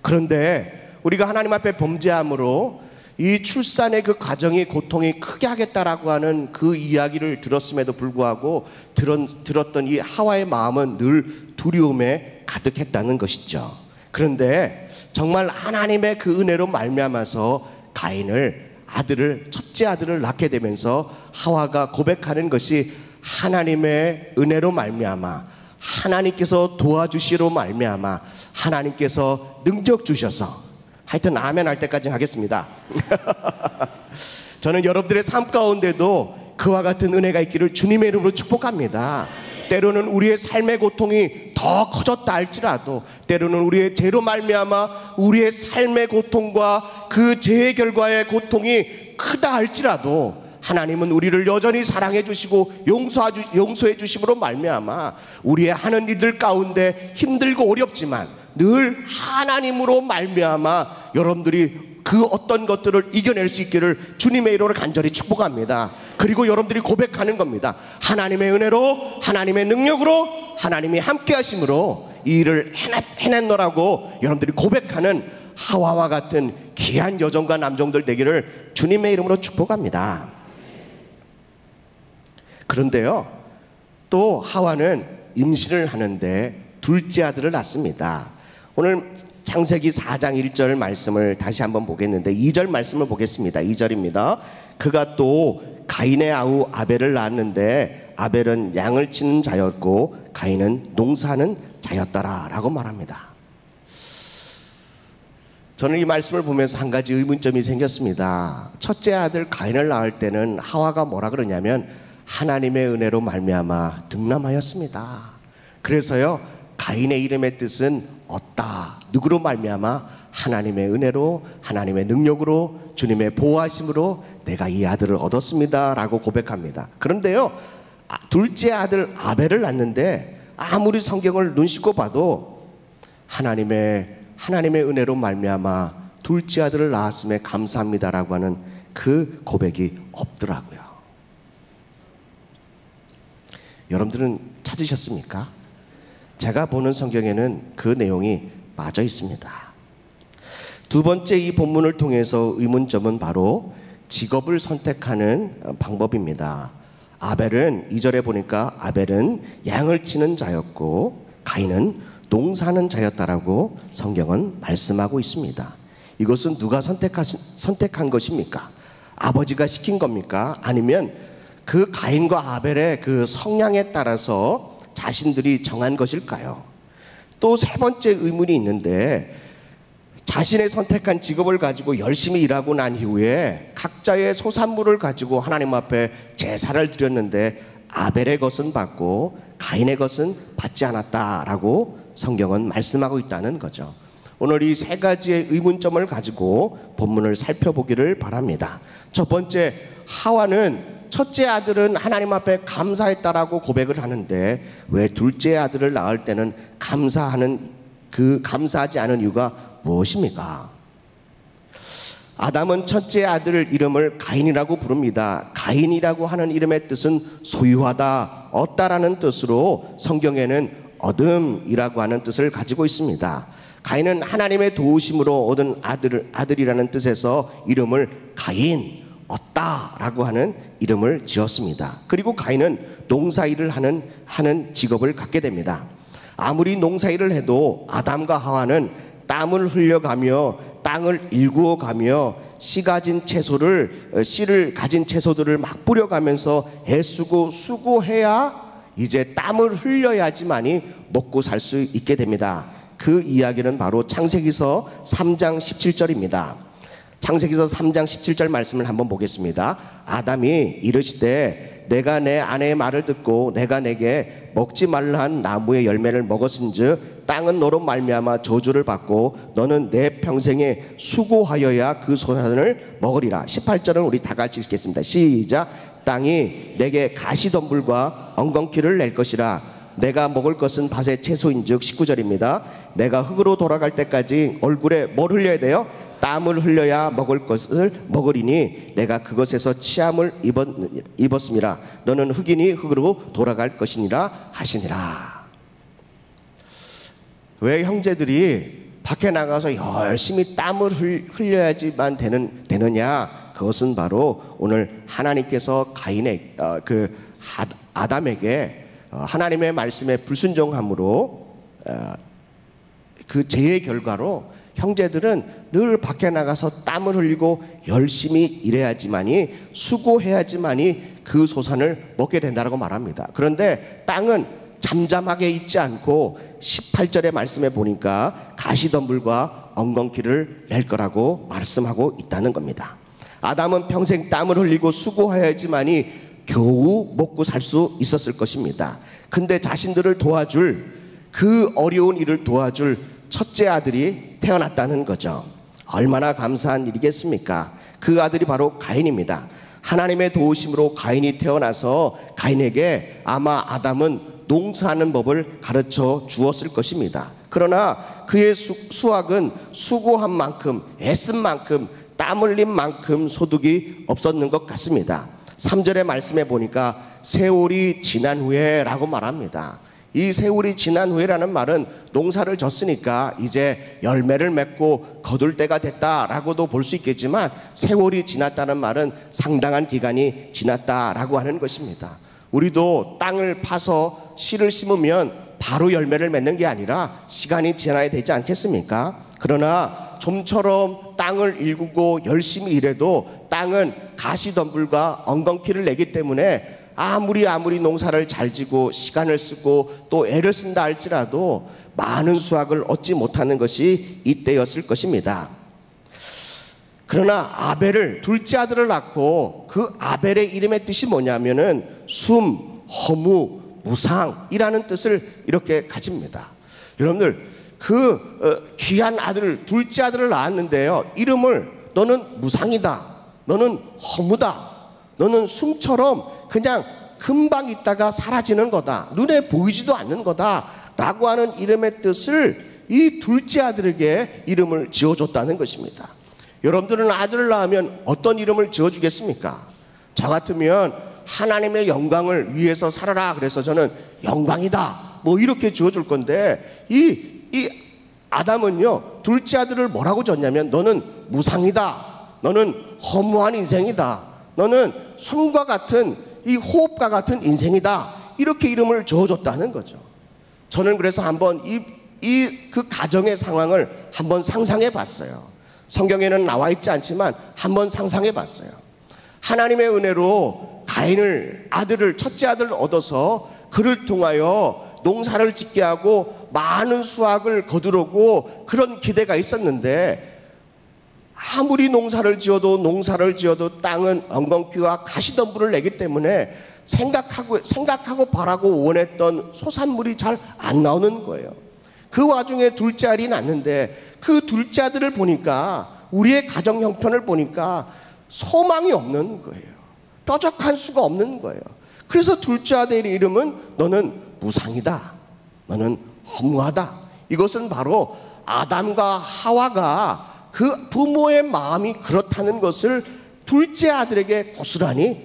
S6: 그런데 우리가 하나님 앞에 범죄함으로 이 출산의 그 과정이 고통이 크게 하겠다라고 하는 그 이야기를 들었음에도 불구하고 들었던 이 하와의 마음은 늘 두려움에 가득했다는 것이죠. 그런데 정말 하나님의 그 은혜로 말미암아서 가인을 첫째 아들을 낳게 되면서 하와가 고백하는 것이 하나님의 은혜로 말미암아 하나님께서 도와주시로 말미암아 하나님께서 능력 주셔서 하여튼 아멘 할 때까지 하겠습니다. 저는 여러분들의 삶 가운데도 그와 같은 은혜가 있기를 주님의 이름으로 축복합니다. 때로는 우리의 삶의 고통이 더 커졌다 할지라도 때로는 우리의 죄로 말미암아 우리의 삶의 고통과 그 죄의 결과의 고통이 크다 할지라도 하나님은 우리를 여전히 사랑해 주시고 용서해 주심으로 말미암아 우리의 하는 일들 가운데 힘들고 어렵지만 늘 하나님으로 말미암아 여러분들이 그 어떤 것들을 이겨낼 수 있기를 주님의 이름으로 간절히 축복합니다. 그리고 여러분들이 고백하는 겁니다. 하나님의 은혜로 하나님의 능력으로 하나님이 함께 하심으로 이 일을 해냈노라고 여러분들이 고백하는 하와와 같은 귀한 여종과 남종들 되기를 주님의 이름으로 축복합니다. 그런데요, 또 하와는 임신을 하는데 둘째 아들을 낳습니다. 오늘 창세기 4장 1절 말씀을 다시 한번 보겠는데 2절 말씀을 보겠습니다. 2절입니다. 그가 또 가인의 아우 아벨을 낳았는데 아벨은 양을 치는 자였고 가인은 농사하는 자였더라 라고 말합니다. 저는 이 말씀을 보면서 한 가지 의문점이 생겼습니다. 첫째 아들 가인을 낳을 때는 하와가 뭐라 그러냐면 하나님의 은혜로 말미암아 등남하였습니다. 그래서요, 가인의 이름의 뜻은 얻다. 누구로 말미암아? 하나님의 은혜로, 하나님의 능력으로, 주님의 보호하심으로 내가 이 아들을 얻었습니다 라고 고백합니다. 그런데요, 둘째 아들 아벨을 낳는데 아무리 성경을 눈 씻고 봐도 하나님의 은혜로 말미암아 둘째 아들을 낳았음에 감사합니다라고 하는 그 고백이 없더라고요. 여러분들은 찾으셨습니까? 제가 보는 성경에는 그 내용이 빠져 있습니다. 두 번째 이 본문을 통해서 의문점은 바로 직업을 선택하는 방법입니다. 아벨은 2절에 보니까 아벨은 양을 치는 자였고 가인은 농사하는 자였다라고 성경은 말씀하고 있습니다. 이것은 누가 선택한 것입니까? 아버지가 시킨 겁니까? 아니면 그 가인과 아벨의 그 성향에 따라서 자신들이 정한 것일까요? 또 세 번째 의문이 있는데 자신의 선택한 직업을 가지고 열심히 일하고 난 이후에 각자의 소산물을 가지고 하나님 앞에 제사를 드렸는데 아벨의 것은 받고 가인의 것은 받지 않았다라고 성경은 말씀하고 있다는 거죠. 오늘 이 세 가지의 의문점을 가지고 본문을 살펴보기를 바랍니다. 첫 번째, 하와는 첫째 아들은 하나님 앞에 감사했다라고 고백을 하는데 왜 둘째 아들을 낳을 때는 감사하지 않은 이유가 무엇입니까? 아담은 첫째 아들 이름을 가인이라고 부릅니다. 가인이라고 하는 이름의 뜻은 소유하다, 얻다라는 뜻으로 성경에는 얻음이라고 하는 뜻을 가지고 있습니다. 가인은 하나님의 도우심으로 얻은 아들이라는 뜻에서 이름을 가인, 얻다라고 하는 이름을 지었습니다. 그리고 가인은 농사일을 하는 직업을 갖게 됩니다. 아무리 농사일을 해도 아담과 하와는 땀을 흘려가며 땅을 일구어가며 씨를 가진 채소들을 막 뿌려가면서 애쓰고 수고해야 이제 땀을 흘려야지만이 먹고 살 수 있게 됩니다. 그 이야기는 바로 창세기서 3장 17절입니다. 창세기서 3장 17절 말씀을 한번 보겠습니다. 아담이 이르시되 내가 내 아내의 말을 듣고 내가 내게 먹지 말라 한 나무의 열매를 먹었은즉 땅은 너로 말미암아 저주를 받고 너는 내 평생에 수고하여야 그 소산을 먹으리라. 18절은 우리 다 같이 읽겠습니다. 시작. 땅이 내게 가시덤불과 엉겅퀴를 낼 것이라. 내가 먹을 것은 밭의 채소인즉. 19절입니다. 내가 흙으로 돌아갈 때까지 얼굴에 뭘 흘려야 돼요? 땀을 흘려야 먹을 것을 먹으리니 내가 그것에서 치함을 입었음이라. 너는 흙이니 흙으로 돌아갈 것이니라 하시니라. 왜 형제들이 밖에 나가서 열심히 땀을 흘려야지만 되느냐? 그것은 바로 오늘 하나님께서 가인의 아담에게 하나님의 말씀에 불순종함으로 그 죄의 결과로 형제들은 늘 밖에 나가서 땀을 흘리고 열심히 일해야지만이, 수고해야지만이 그 소산을 먹게 된다고 말합니다. 그런데 땅은 잠잠하게 있지 않고 18절의 말씀에 보니까 가시덤불과 엉겅퀴를 낼 거라고 말씀하고 있다는 겁니다. 아담은 평생 땀을 흘리고 수고해야지만이 겨우 먹고 살 수 있었을 것입니다. 근데 자신들을 도와줄, 그 어려운 일을 도와줄 첫째 아들이 태어났다는 거죠. 얼마나 감사한 일이겠습니까? 그 아들이 바로 가인입니다. 하나님의 도우심으로 가인이 태어나서 가인에게 아마 아담은 농사하는 법을 가르쳐 주었을 것입니다. 그러나 그의 수확은 수고한 만큼, 애쓴 만큼, 땀 흘린 만큼 소득이 없었는 것 같습니다. 3절의 말씀에 보니까 세월이 지난 후에 라고 말합니다. 이 세월이 지난 후에라는 말은 농사를 졌으니까 이제 열매를 맺고 거둘 때가 됐다라고도 볼 수 있겠지만, 세월이 지났다는 말은 상당한 기간이 지났다라고 하는 것입니다. 우리도 땅을 파서 씨를 심으면 바로 열매를 맺는 게 아니라 시간이 지나야 되지 않겠습니까? 그러나 좀처럼 땅을 일구고 열심히 일해도 땅은 가시덤불과 엉겅퀴를 내기 때문에 아무리 농사를 잘 지고 시간을 쓰고 또 애를 쓴다 할지라도 많은 수확을 얻지 못하는 것이 이때였을 것입니다. 그러나 아벨을, 둘째 아들을 낳고 그 아벨의 이름의 뜻이 뭐냐면은 숨, 허무, 무상이라는 뜻을 이렇게 가집니다. 여러분들, 그 귀한 아들을, 둘째 아들을 낳았는데요, 이름을 너는 무상이다, 너는 허무다, 너는 숨처럼 그냥 금방 있다가 사라지는 거다, 눈에 보이지도 않는 거다 라고 하는 이름의 뜻을 이 둘째 아들에게 이름을 지어줬다는 것입니다. 여러분들은 아들을 낳으면 어떤 이름을 지어주겠습니까? 저 같으면 하나님의 영광을 위해서 살아라, 그래서 저는 영광이다 뭐 이렇게 지어줄 건데, 이 아담은요, 둘째 아들을 뭐라고 줬냐면 너는 무상이다, 너는 허무한 인생이다, 너는 숨과 같은 이 호흡과 같은 인생이다, 이렇게 이름을 지어줬다는 거죠. 저는 그래서 한번 그 가정의 상황을 한번 상상해 봤어요. 성경에는 나와 있지 않지만 한번 상상해 봤어요. 하나님의 은혜로 가인을, 첫째 아들을 얻어서 그를 통하여 농사를 짓게 하고 많은 수확을 거두려고 그런 기대가 있었는데, 아무리 농사를 지어도 땅은 엉겅퀴와 가시덤불을 내기 때문에 생각하고 바라고 원했던 소산물이 잘 안 나오는 거예요. 그 와중에 둘째 아들이 낳는데, 그 둘째 아들을 보니까, 우리의 가정 형편을 보니까 소망이 없는 거예요. 뾰족한 수가 없는 거예요. 그래서 둘째 아들의 이름은 너는 무상이다, 너는 허무하다. 이것은 바로 아담과 하와가 그 부모의 마음이 그렇다는 것을 둘째 아들에게 고스란히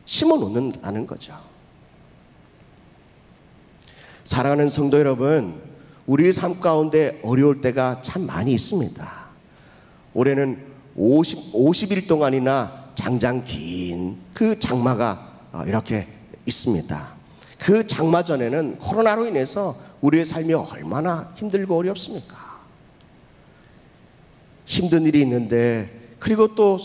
S6: 심어 놓는다는 거죠. 사랑하는 성도 여러분, 우리의 삶 가운데 어려울 때가 참 많이 있습니다. 올해는 50일 동안이나 장장 긴 그 장마가 이렇게 있습니다. 그 장마 전에는 코로나로 인해서 우리의 삶이 얼마나 힘들고 어렵습니까? 힘든 일이 있는데, 그리고 또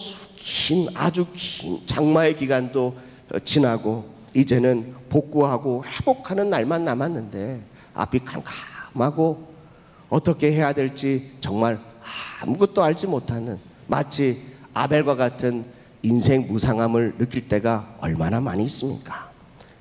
S6: 아주 긴 장마의 기간도 지나고 이제는 복구하고 회복하는 날만 남았는데, 앞이 캄캄하고 어떻게 해야 될지 정말 아무것도 알지 못하는 마치 아벨과 같은 인생 무상함을 느낄 때가 얼마나 많이 있습니까?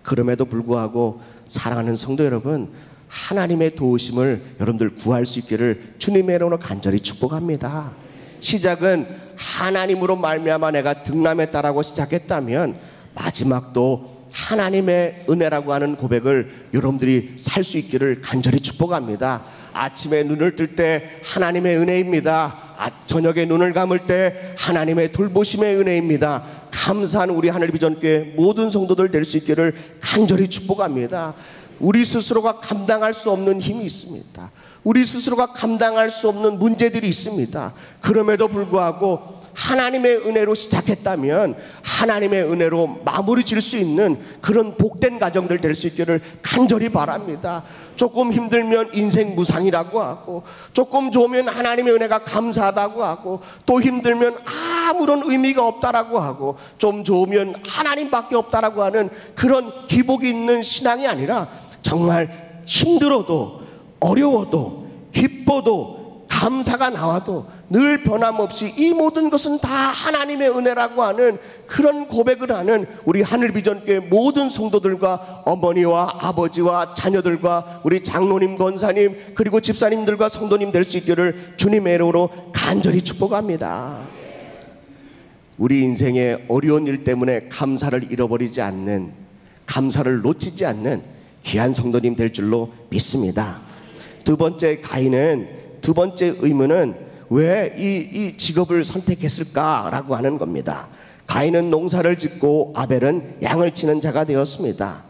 S6: 그럼에도 불구하고 사랑하는 성도 여러분, 하나님의 도우심을 여러분들 구할 수 있기를 주님의 이름으로 간절히 축복합니다. 시작은 하나님으로 말미암아 내가 등남했다라고 시작했다면 마지막도 하나님의 은혜라고 하는 고백을 여러분들이 살 수 있기를 간절히 축복합니다. 아침에 눈을 뜰 때 하나님의 은혜입니다. 저녁에 눈을 감을 때 하나님의 돌보심의 은혜입니다. 감사한 우리 하늘비전교회 모든 성도들 될 수 있기를 간절히 축복합니다. 우리 스스로가 감당할 수 없는 힘이 있습니다. 우리 스스로가 감당할 수 없는 문제들이 있습니다. 그럼에도 불구하고 하나님의 은혜로 시작했다면 하나님의 은혜로 마무리 질 수 있는 그런 복된 가정들 될 수 있기를 간절히 바랍니다. 조금 힘들면 인생 무상이라고 하고, 조금 좋으면 하나님의 은혜가 감사하다고 하고, 또 힘들면 아무런 의미가 없다라고 하고, 좀 좋으면 하나님밖에 없다라고 하는 그런 기복이 있는 신앙이 아니라 정말 힘들어도 어려워도 기뻐도 감사가 나와도 늘 변함없이 이 모든 것은 다 하나님의 은혜라고 하는 그런 고백을 하는 우리 하늘비전교회 모든 성도들과 어머니와 아버지와 자녀들과 우리 장로님, 권사님, 그리고 집사님들과 성도님 될 수 있기를 주님의 이름으로 간절히 축복합니다. 우리 인생의 어려운 일 때문에 감사를 잃어버리지 않는, 감사를 놓치지 않는 귀한 성도님 될 줄로 믿습니다. 두 번째 가인은, 두 번째 의문은 왜 이 직업을 선택했을까라고 하는 겁니다. 가인은 농사를 짓고 아벨은 양을 치는 자가 되었습니다.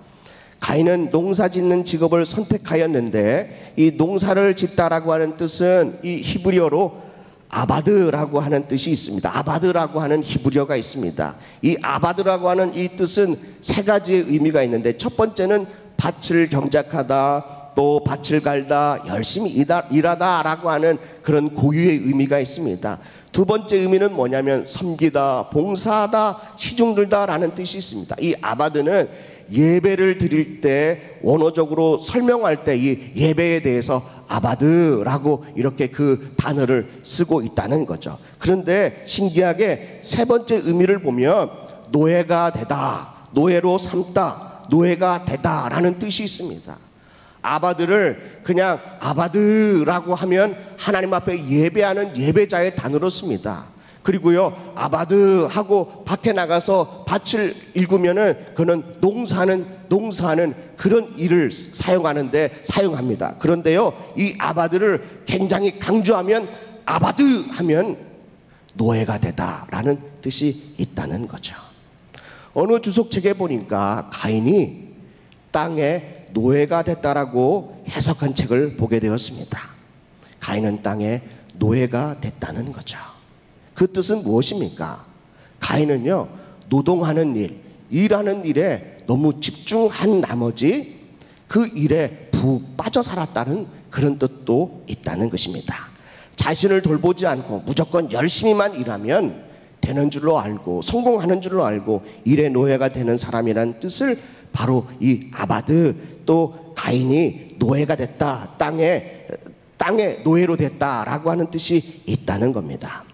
S6: 가인은 농사 짓는 직업을 선택하였는데, 이 농사를 짓다라고 하는 뜻은 이 히브리어로 아바드라고 하는 뜻이 있습니다. 아바드라고 하는 히브리어가 있습니다. 이 아바드라고 하는 이 뜻은 세 가지의 의미가 있는데, 첫 번째는 밭을 경작하다, 또 밭을 갈다, 열심히 일하다 라고 하는 그런 고유의 의미가 있습니다. 두 번째 의미는 뭐냐면 섬기다, 봉사하다, 시중들다 라는 뜻이 있습니다. 이 아바드는 예배를 드릴 때 원어적으로 설명할 때 이 예배에 대해서 아바드라고 이렇게 그 단어를 쓰고 있다는 거죠. 그런데 신기하게 세 번째 의미를 보면 노예가 되다, 노예로 삼다, 노예가 되다 라는 뜻이 있습니다. 아바드를 그냥 아바드라고 하면 하나님 앞에 예배하는 예배자의 단어로 씁니다. 그리고요, 아바드하고 밖에 나가서 밭을 일구면은 그는 농사하는 그런 일을 사용합니다. 그런데요, 이 아바드를 굉장히 강조하면 아바드 하면 노예가 되다라는 뜻이 있다는 거죠. 어느 주석책에 보니까 가인이 땅에 노예가 됐다라고 해석한 책을 보게 되었습니다. 가인은 땅에 노예가 됐다는 거죠. 그 뜻은 무엇입니까? 가인은요, 노동하는 일, 일하는 일에 너무 집중한 나머지 그 일에 푹 빠져 살았다는 그런 뜻도 있다는 것입니다. 자신을 돌보지 않고 무조건 열심히만 일하면 되는 줄로 알고 성공하는 줄로 알고 일의 노예가 되는 사람이라는 뜻을 바로 이 아바드, 또 가인이 노예가 됐다, 땅에 노예로 됐다라고 하는 뜻이 있다는 겁니다.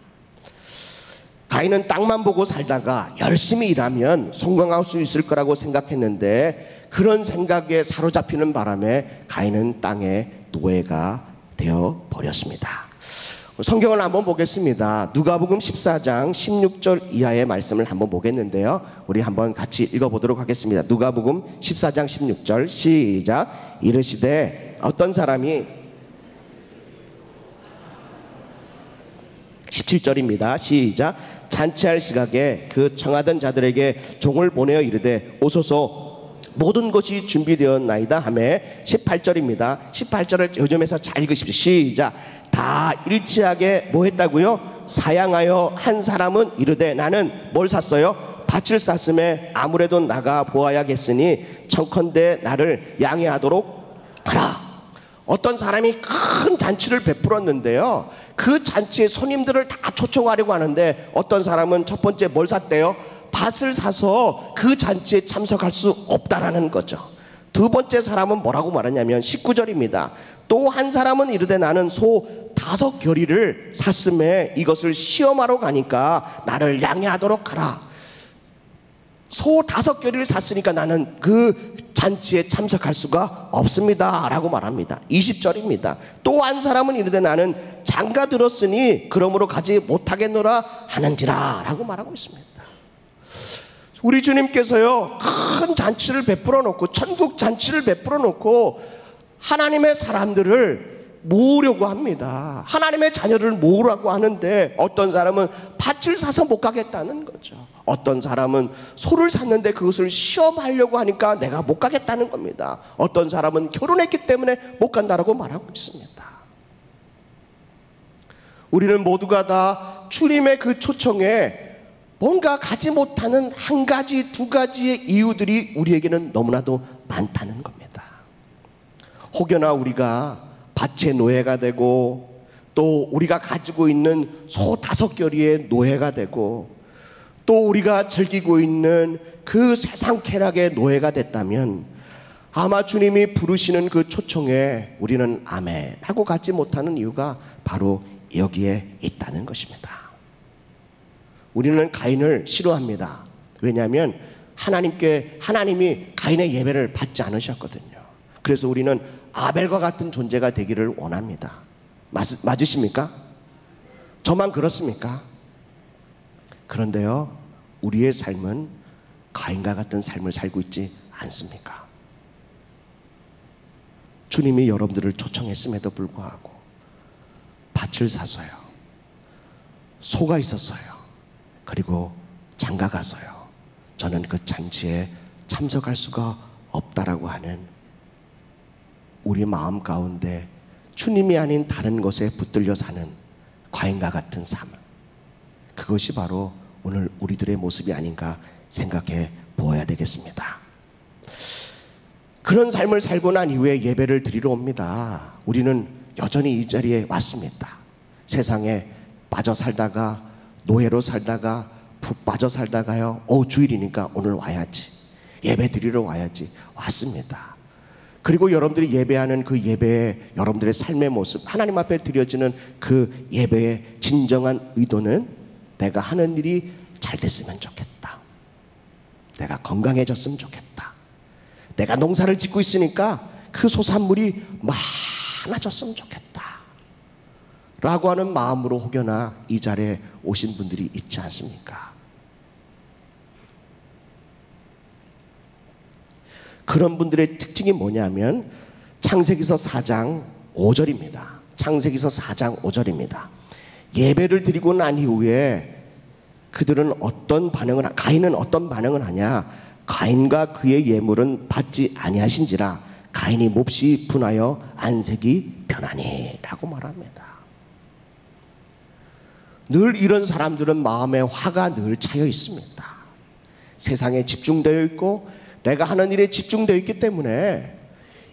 S6: 가인은 땅만 보고 살다가 열심히 일하면 성공할 수 있을 거라고 생각했는데, 그런 생각에 사로잡히는 바람에 가인은 땅의 노예가 되어 버렸습니다. 성경을 한번 보겠습니다. 누가복음 14장 16절 이하의 말씀을 한번 보겠는데요, 우리 한번 같이 읽어보도록 하겠습니다. 누가복음 14장 16절 시작. 이르시되 어떤 사람이 17절입니다. 시작. 잔치할 시각에 그 청하던 자들에게 종을 보내어 이르되 오소서 모든 것이 준비되었나이다 하매 18절입니다. 18절을 요즘에서 잘 읽으십시오. 시작. 다 일치하게 뭐 했다고요? 사양하여 한 사람은 이르되 나는 뭘 샀어요? 밭을 샀음에 아무래도 나가 보아야겠으니 청컨대 나를 양해하도록 하라. 어떤 사람이 큰 잔치를 베풀었는데요, 그 잔치에 손님들을 다 초청하려고 하는데 어떤 사람은 첫 번째 뭘 샀대요? 밭을 사서 그 잔치에 참석할 수 없다라는 거죠. 두 번째 사람은 뭐라고 말하냐면 19절입니다. 또 한 사람은 이르되 나는 소 5겨리를 샀음에 이것을 시험하러 가니까 나를 양해하도록 하라. 소 5겨리를 샀으니까 나는 그 잔치에 참석할 수가 없습니다 라고 말합니다. 20절입니다. 또 한 사람은 이르되 나는 장가 들었으니 그러므로 가지 못하겠노라 하는지라 라고 말하고 있습니다. 우리 주님께서요, 큰 잔치를 베풀어 놓고, 천국 잔치를 베풀어 놓고 하나님의 사람들을 모으려고 합니다. 하나님의 자녀를 모으라고 하는데 어떤 사람은 밭을 사서 못 가겠다는 거죠. 어떤 사람은 소를 샀는데 그것을 시험하려고 하니까 내가 못 가겠다는 겁니다. 어떤 사람은 결혼했기 때문에 못 간다라고 말하고 있습니다. 우리는 모두가 다 주님의 그 초청에 뭔가 가지 못하는 한 가지, 두 가지의 이유들이 우리에게는 너무나도 많다는 겁니다. 혹여나 우리가 밭의 노예가 되고, 또 우리가 가지고 있는 소 5겨리의 노예가 되고, 또 우리가 즐기고 있는 그 세상 쾌락의 노예가 됐다면 아마 주님이 부르시는 그 초청에 우리는 아멘 하고 가지 못하는 이유가 바로 여기에 있다는 것입니다. 우리는 가인을 싫어합니다. 왜냐하면 하나님이 가인의 예배를 받지 않으셨거든요. 그래서 우리는 아벨과 같은 존재가 되기를 원합니다. 맞으십니까? 저만 그렇습니까? 그런데요, 우리의 삶은 가인과 같은 삶을 살고 있지 않습니까? 주님이 여러분들을 초청했음에도 불구하고 밭을 사서요, 소가 있었어요, 그리고 장가 가서요, 저는 그 잔치에 참석할 수가 없다라고 하는 우리 마음 가운데 주님이 아닌 다른 것에 붙들려 사는 과인과 같은 삶, 그것이 바로 오늘 우리들의 모습이 아닌가 생각해 보아야 되겠습니다. 그런 삶을 살고 난 이후에 예배를 드리러 옵니다. 우리는 여전히 이 자리에 왔습니다. 세상에 빠져 살다가, 노예로 살다가, 푹 빠져 살다가요, 주일이니까 오늘 와야지, 예배 드리러 와야지 왔습니다. 그리고 여러분들이 예배하는 그 예배의 여러분들의 삶의 모습, 하나님 앞에 드려지는 그 예배의 진정한 의도는 내가 하는 일이 잘 됐으면 좋겠다, 내가 건강해졌으면 좋겠다, 내가 농사를 짓고 있으니까 그 소산물이 많아졌으면 좋겠다 라고 하는 마음으로 혹여나 이 자리에 오신 분들이 있지 않습니까? 그런 분들의 특징이 뭐냐면 창세기서 4장 5절입니다. 창세기서 4장 5절입니다. 예배를 드리고 난 이후에 그들은 가인은 어떤 반응을 하냐? 가인과 그의 예물은 받지 아니하신지라 가인이 몹시 분하여 안색이 변하니 라고 말합니다. 늘 이런 사람들은 마음에 화가 늘 차여 있습니다. 세상에 집중되어 있고 내가 하는 일에 집중되어 있기 때문에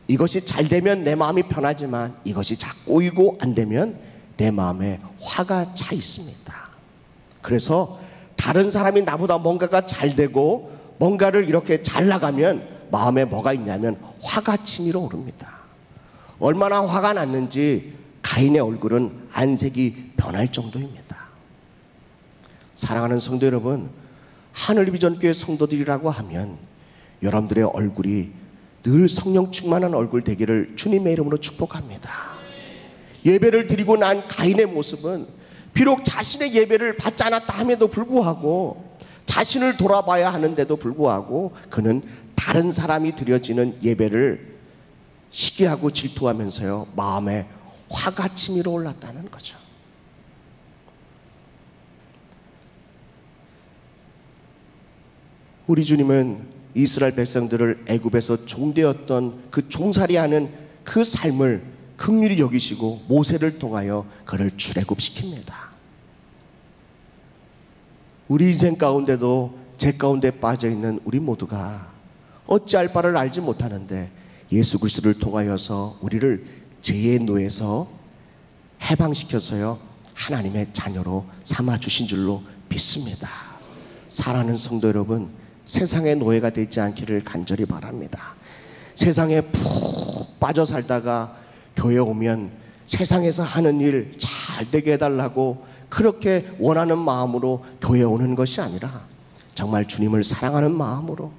S6: 이것이 잘 되면 내 마음이 편하지만 이것이 자꾸 꼬이고 안 되면 내 마음에 화가 차 있습니다. 그래서 다른 사람이 나보다 뭔가가 잘 되고 뭔가를 이렇게 잘 나가면 마음에 뭐가 있냐면 화가 치밀어 오릅니다. 얼마나 화가 났는지 가인의 얼굴은 안색이 변할 정도입니다. 사랑하는 성도 여러분, 하늘비전교회 성도들이라고 하면 여러분들의 얼굴이 늘 성령 충만한 얼굴 되기를 주님의 이름으로 축복합니다. 예배를 드리고 난 가인의 모습은 비록 자신의 예배를 받지 않았다 함에도 불구하고, 자신을 돌아봐야 하는데도 불구하고 그는 다른 사람이 드려지는 예배를 시기하고 질투하면서요, 마음에 화가 치밀어 올랐다는 거죠. 우리 주님은 이스라엘 백성들을 애굽에서 종되었던 그 종살이하는 그 삶을 긍휼히 여기시고 모세를 통하여 그를 출애굽시킵니다. 우리 인생 가운데도 제 가운데 빠져있는 우리 모두가 어찌할 바를 알지 못하는데 예수 그리스도를 통하여서 우리를 죄의 노에서 해방시켜서요 하나님의 자녀로 삼아주신 줄로 믿습니다. 사랑하는 성도 여러분, 세상의 노예가 되지 않기를 간절히 바랍니다. 세상에 푹 빠져 살다가 교회 오면 세상에서 하는 일 잘 되게 해달라고 그렇게 원하는 마음으로 교회 오는 것이 아니라 정말 주님을 사랑하는 마음으로,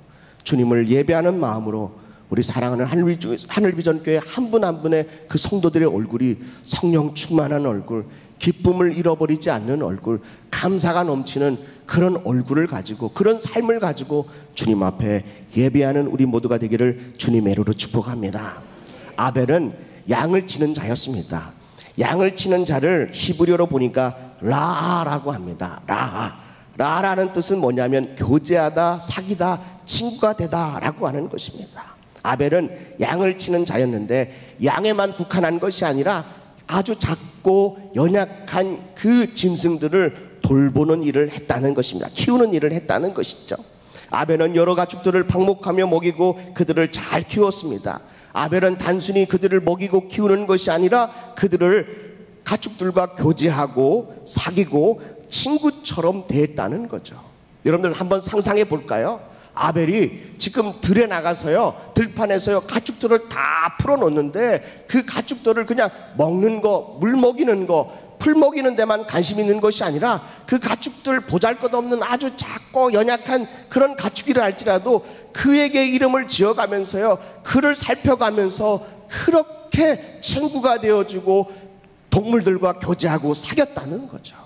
S6: 주님을 예배하는 마음으로 우리 사랑하는 하늘비전교회 한 분 한 분의 그 성도들의 얼굴이 성령 충만한 얼굴, 기쁨을 잃어버리지 않는 얼굴, 감사가 넘치는 그런 얼굴을 가지고, 그런 삶을 가지고 주님 앞에 예배하는 우리 모두가 되기를 주님의 이름으로 축복합니다. 아벨은 양을 치는 자였습니다. 양을 치는 자를 히브리어로 보니까 라라고 합니다. 라라는 뜻은 뭐냐면 교제하다, 사귀다, 친구가 되다 라고 하는 것입니다. 아벨은 양을 치는 자였는데 양에만 국한한 것이 아니라 아주 작고 연약한 그 짐승들을 돌보는 일을 했다는 것입니다. 키우는 일을 했다는 것이죠. 아벨은 여러 가축들을 방목하며 먹이고 그들을 잘 키웠습니다. 아벨은 단순히 그들을 먹이고 키우는 것이 아니라 그들을 가축들과 교제하고 사귀고 친구처럼 대했다는 거죠. 여러분들 한번 상상해 볼까요? 아벨이 지금 들에 나가서요, 들판에서요, 가축들을 다 풀어놓는데 그 가축들을 그냥 먹는 거, 물 먹이는 거, 풀 먹이는 데만 관심 있는 것이 아니라 그 가축들 보잘것없는 아주 작고 연약한 그런 가축이라 할지라도 그에게 이름을 지어가면서요, 그를 살펴가면서 그렇게 친구가 되어주고 동물들과 교제하고 사귀었다는 거죠.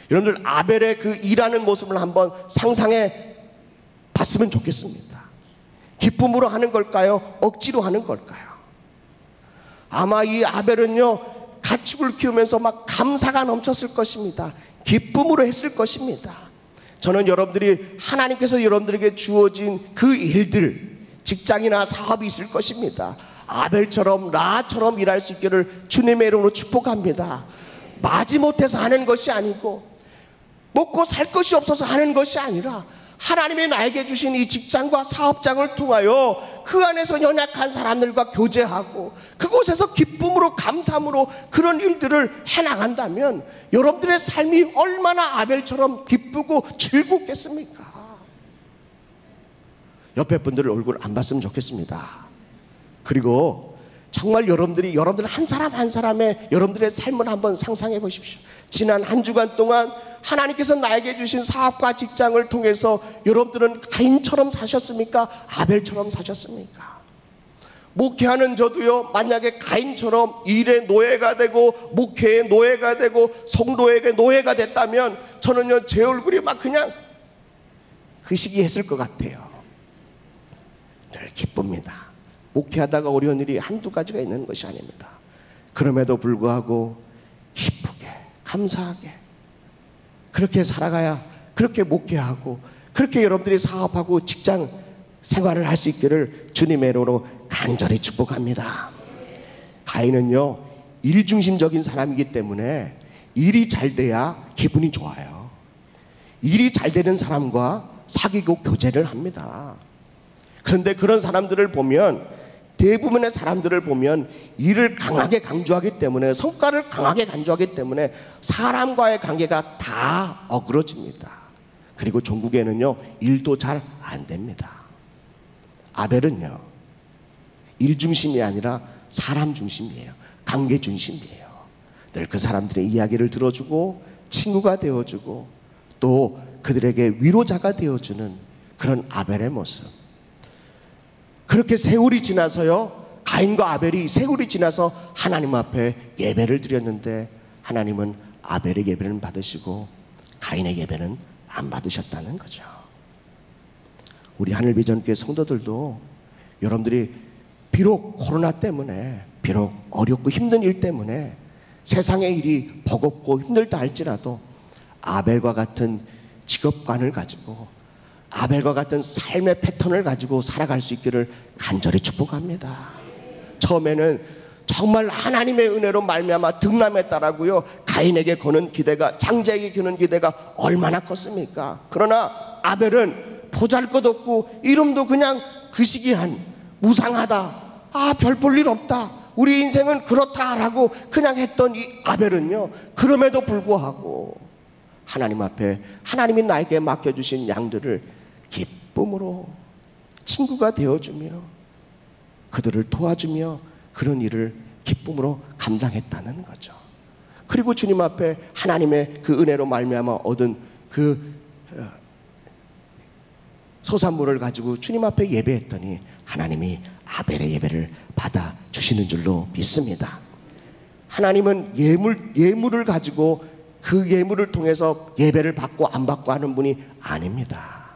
S6: 여러분들 아벨의 그 일하는 모습을 한번 상상해 봤으면 좋겠습니다. 기쁨으로 하는 걸까요? 억지로 하는 걸까요? 아마 이 아벨은요, 가축을 키우면서 막 감사가 넘쳤을 것입니다. 기쁨으로 했을 것입니다. 저는 여러분들이 하나님께서 여러분들에게 주어진 그 일들, 직장이나 사업이 있을 것입니다. 아벨처럼 라처럼 일할 수 있기를 주님의 이름으로 축복합니다. 마지못해서 하는 것이 아니고 먹고 살 것이 없어서 하는 것이 아니라 하나님이 나에게 주신 이 직장과 사업장을 통하여 그 안에서 연약한 사람들과 교제하고 그곳에서 기쁨으로 감사함으로 그런 일들을 해나간다면 여러분들의 삶이 얼마나 아벨처럼 기쁘고 즐겁겠습니까? 옆에 분들 얼굴 안 봤으면 좋겠습니다. 그리고 정말 여러분들 한 사람 한 사람의 여러분들의 삶을 한번 상상해 보십시오. 지난 한 주간 동안 하나님께서 나에게 주신 사업과 직장을 통해서 여러분들은 가인처럼 사셨습니까? 아벨처럼 사셨습니까? 목회하는 저도요, 만약에 가인처럼 일의 노예가 되고 목회의 노예가 되고 성도에게 노예가 됐다면 저는요, 제 얼굴이 막 그냥 그 시기 했을 것 같아요. 늘 기쁩니다. 목회하다가 어려운 일이 한두 가지가 있는 것이 아닙니다. 그럼에도 불구하고 기쁘게 감사하게 그렇게 살아가야, 그렇게 목회하고 그렇게 여러분들이 사업하고 직장 생활을 할 수 있기를 주님의 이름으로 간절히 축복합니다. 가인은요, 일중심적인 사람이기 때문에 일이 잘 돼야 기분이 좋아요. 일이 잘 되는 사람과 사귀고 교제를 합니다. 그런데 그런 사람들을 보면, 대부분의 사람들을 보면 일을 강하게 강조하기 때문에, 성과를 강하게 강조하기 때문에 사람과의 관계가 다 어그러집니다. 그리고 종국에는요, 일도 잘 안 됩니다. 아벨은요, 일 중심이 아니라 사람 중심이에요. 관계 중심이에요. 늘 그 사람들의 이야기를 들어주고 친구가 되어주고 또 그들에게 위로자가 되어주는 그런 아벨의 모습. 그렇게 세월이 지나서요, 가인과 아벨이 세월이 지나서 하나님 앞에 예배를 드렸는데 하나님은 아벨의 예배는 받으시고 가인의 예배는 안 받으셨다는 거죠. 우리 하늘비전교회 성도들도 여러분들이 비록 코로나 때문에, 비록 어렵고 힘든 일 때문에 세상의 일이 버겁고 힘들다 할지라도 아벨과 같은 직업관을 가지고 아벨과 같은 삶의 패턴을 가지고 살아갈 수 있기를 간절히 축복합니다. 처음에는 정말 하나님의 은혜로 말미암아 등남했다라고요, 가인에게 거는 기대가, 장자에게 거는 기대가 얼마나 컸습니까? 그러나 아벨은 보잘것없고 이름도 그냥 그 시기한 무상하다, 별 볼 일 없다, 우리 인생은 그렇다라고 그냥 했던 이 아벨은요, 그럼에도 불구하고 하나님 앞에 하나님이 나에게 맡겨주신 양들을 기쁨으로 친구가 되어주며 그들을 도와주며 그런 일을 기쁨으로 감당했다는 거죠. 그리고 주님 앞에 하나님의 그 은혜로 말미암아 얻은 그 소산물을 가지고 주님 앞에 예배했더니 하나님이 아벨의 예배를 받아 주시는 줄로 믿습니다. 하나님은 예물을 가지고 그 예물을 통해서 예배를 받고 안 받고 하는 분이 아닙니다.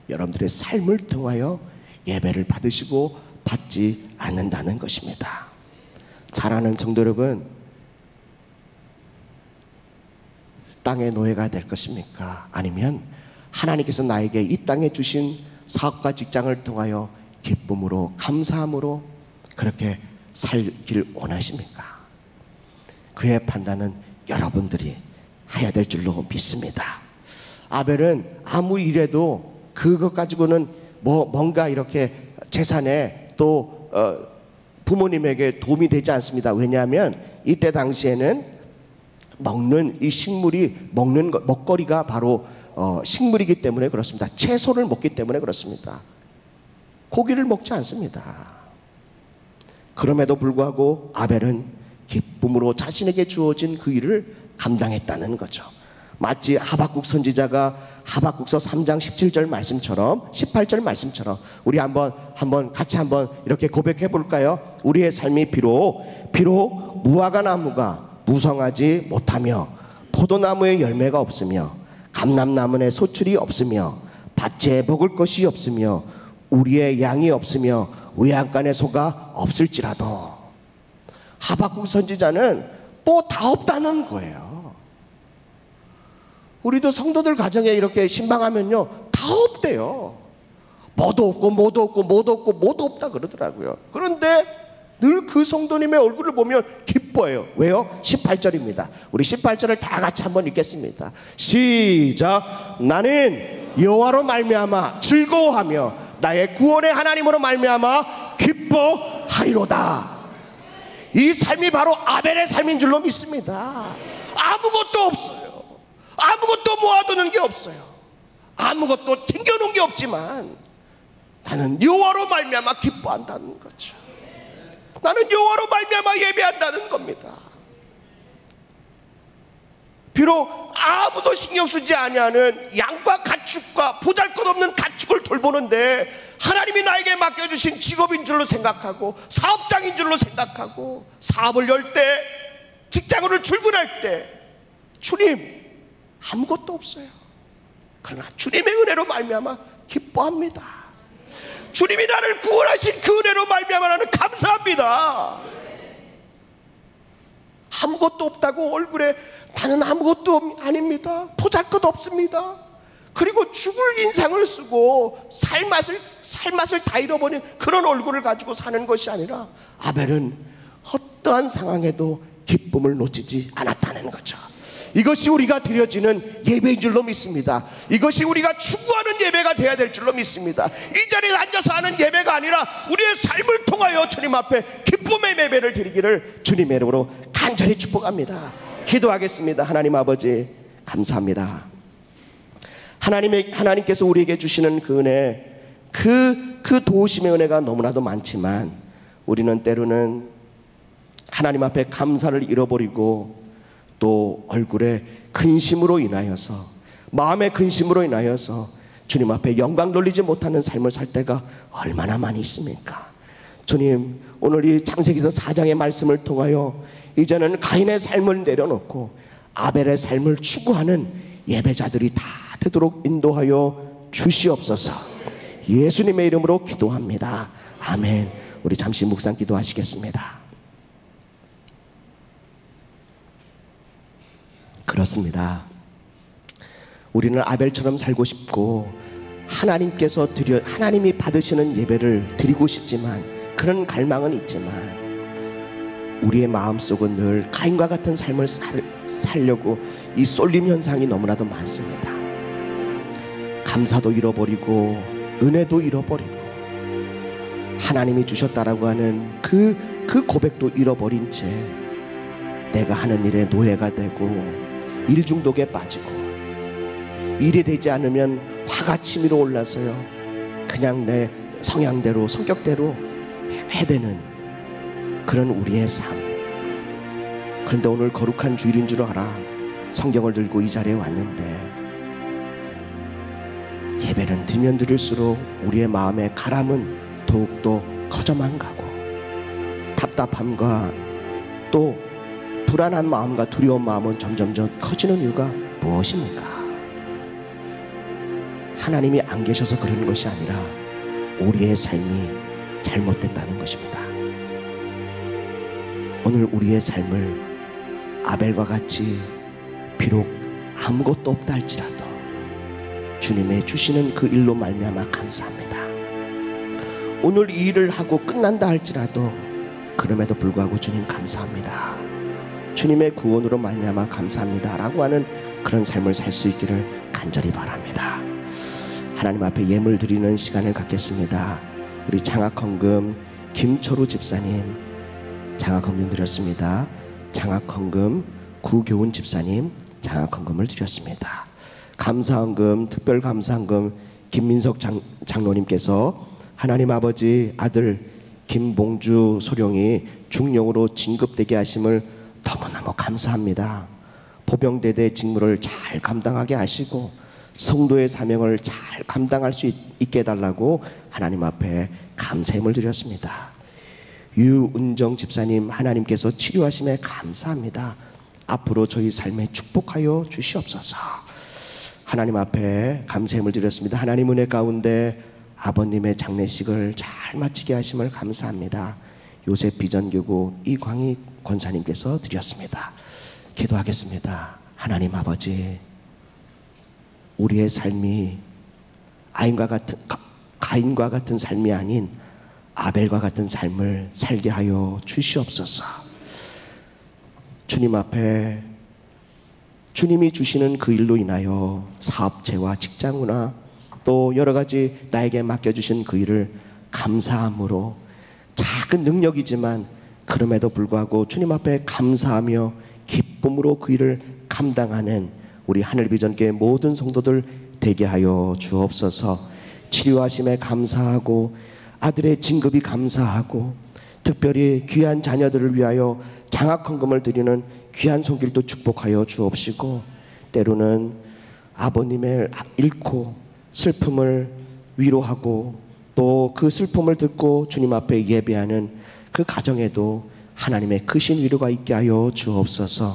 S6: 여러분들의 삶을 통하여 예배를 받으시고 받지 않는다는 것입니다. 사랑하는 성도 여러분, 땅의 노예가 될 것입니까? 아니면 하나님께서 나에게 이 땅에 주신 사업과 직장을 통하여 기쁨으로 감사함으로 그렇게 살길 원하십니까? 그의 판단은 여러분들이 해야 될 줄로 믿습니다. 아벨은 아무리 이래도 그것 가지고는 뭔가 이렇게 재산에 또 부모님에게 도움이 되지 않습니다. 왜냐하면 이때 당시에는 먹는 이 식물이 먹거리가 바로 식물이기 때문에 그렇습니다. 채소를 먹기 때문에 그렇습니다. 고기를 먹지 않습니다. 그럼에도 불구하고 아벨은 기쁨으로 자신에게 주어진 그 일을 감당했다는 거죠. 마치 하박국 선지자가 하박국서 3장 17절 말씀처럼 18절 말씀처럼 우리 같이 한번 이렇게 고백해 볼까요? 우리의 삶이 비록 무화과 나무가 무성하지 못하며 포도나무에 열매가 없으며 감람나무에 소출이 없으며 밭에 먹을 것이 없으며 우리의 양이 없으며 외양간에 소가 없을지라도, 하박국 선지자는 뭐 다 없다는 거예요. 우리도 성도들 가정에 이렇게 신방하면요 다 없대요. 뭐도 없고 없다 그러더라고요. 그런데 늘 그 성도님의 얼굴을 보면 기뻐해요. 왜요? 18절입니다. 우리 18절을 다 같이 한번 읽겠습니다. 시작. 나는 여호와로 말미암아 즐거워하며 나의 구원의 하나님으로 말미암아 기뻐하리로다. 이 삶이 바로 아벨의 삶인 줄로 믿습니다. 아무것도 없어요. 아무것도 모아두는 게 없어요. 아무것도 챙겨놓은 게 없지만 나는 여호와로 말미암아 기뻐한다는 거죠. 나는 여호와로 말미암아 예배한다는 겁니다. 비록 아무도 신경 쓰지 아니하는 양과 가축과 보잘것없는 가축을 돌보는데 하나님이 나에게 맡겨주신 직업인 줄로 생각하고 사업장인 줄로 생각하고 사업을 열 때 직장으로 출근할 때 주님 아무것도 없어요. 그러나 주님의 은혜로 말미암아 기뻐합니다. 주님이 나를 구원하신 그 은혜로 말미암아 나는 감사합니다. 아무것도 없다고 얼굴에 나는 아무것도 아닙니다. 보잘것 없습니다. 그리고 죽을 인상을 쓰고 살맛을 다 잃어버린 그런 얼굴을 가지고 사는 것이 아니라 아벨은 어떠한 상황에도 기쁨을 놓치지 않았다는 거죠. 이것이 우리가 드려지는 예배인 줄로 믿습니다. 이것이 우리가 추구하는 예배가 되어야 될 줄로 믿습니다. 이 자리에 앉아서 하는 예배가 아니라 우리의 삶을 통하여 주님 앞에 기쁨의 예배를 드리기를 주님의 이름으로 간절히 축복합니다. 기도하겠습니다. 하나님 아버지 감사합니다. 하나님께서 우리에게 주시는 그 은혜, 그 도우심의 은혜가 너무나도 많지만 우리는 때로는 하나님 앞에 감사를 잃어버리고 또 얼굴에 근심으로 인하여서, 마음의 근심으로 인하여서 주님 앞에 영광 돌리지 못하는 삶을 살 때가 얼마나 많이 있습니까? 주님, 오늘 이 창세기서 4장의 말씀을 통하여 이제는 가인의 삶을 내려놓고 아벨의 삶을 추구하는 예배자들이 다 되도록 인도하여 주시옵소서. 예수님의 이름으로 기도합니다. 아멘. 우리 잠시 묵상 기도하시겠습니다. 그렇습니다. 우리는 아벨처럼 살고 싶고 하나님이 받으시는 예배를 드리고 싶지만, 그런 갈망은 있지만 우리의 마음속은 늘 가인과 같은 삶을 살려고 이 쏠림 현상이 너무나도 많습니다. 감사도 잃어버리고 은혜도 잃어버리고 하나님이 주셨다라고 하는 그 고백도 잃어버린 채 내가 하는 일에 노예가 되고 일 중독에 빠지고, 일이 되지 않으면 화가 치밀어 올라서요 그냥 내 성향대로 성격대로 해대는 그런 우리의 삶. 그런데 오늘 거룩한 주일인 줄 알아. 성경을 들고 이 자리에 왔는데 예배는 드리면 드릴수록 우리의 마음의 가람은 더욱더 커져만 가고 답답함과 또 불안한 마음과 두려운 마음은 점점점 커지는 이유가 무엇입니까? 하나님이 안 계셔서 그러는 것이 아니라 우리의 삶이 잘못됐다는 것입니다. 오늘 우리의 삶을 아벨과 같이 비록 아무것도 없다 할지라도 주님의 주시는 그 일로 말미암아 감사합니다. 오늘 이 일을 하고 끝난다 할지라도 그럼에도 불구하고 주님 감사합니다. 주님의 구원으로 말미암아 감사합니다 라고 하는 그런 삶을 살 수 있기를 간절히 바랍니다. 하나님 앞에 예물 드리는 시간을 갖겠습니다. 우리 장학헌금 김철우 집사님 장학헌금 드렸습니다. 장학헌금 구교훈 집사님 장학헌금을 드렸습니다. 감사헌금 특별감사헌금 김민석 장로님께서 하나님 아버지 아들 김봉주 소령이 중령으로 진급되게 하심을 너무너무 감사합니다. 보병대대 직무를 잘 감당하게 하시고 성도의 사명을 잘 감당할 수 있게 해달라고 하나님 앞에 감사함을 드렸습니다. 유은정 집사님 하나님께서 치료하심에 감사합니다. 앞으로 저희 삶에 축복하여 주시옵소서. 하나님 앞에 감사함을 드렸습니다. 하나님 은혜 가운데 아버님의 장례식을 잘 마치게 하심을 감사합니다. 요셉 비전교구 이광희 권사님께서 드렸습니다. 기도하겠습니다. 하나님 아버지, 우리의 삶이 가인과 같은 삶이 아닌 아벨과 같은 삶을 살게 하여 주시옵소서. 주님 앞에 주님이 주시는 그 일로 인하여 사업체와 직장이나 또 여러 가지 나에게 맡겨주신 그 일을 감사함으로 작은 능력이지만 그럼에도 불구하고 주님 앞에 감사하며 기쁨으로 그 일을 감당하는 우리 하늘비전교회 모든 성도들 되게 하여 주옵소서. 치료하심에 감사하고 아들의 진급이 감사하고 특별히 귀한 자녀들을 위하여 장학헌금을 드리는 귀한 손길도 축복하여 주옵시고 때로는 아버님을 잃고 슬픔을 위로하고 또 그 슬픔을 듣고 주님 앞에 예배하는 그 가정에도 하나님의 크신 위로가 있게 하여 주옵소서.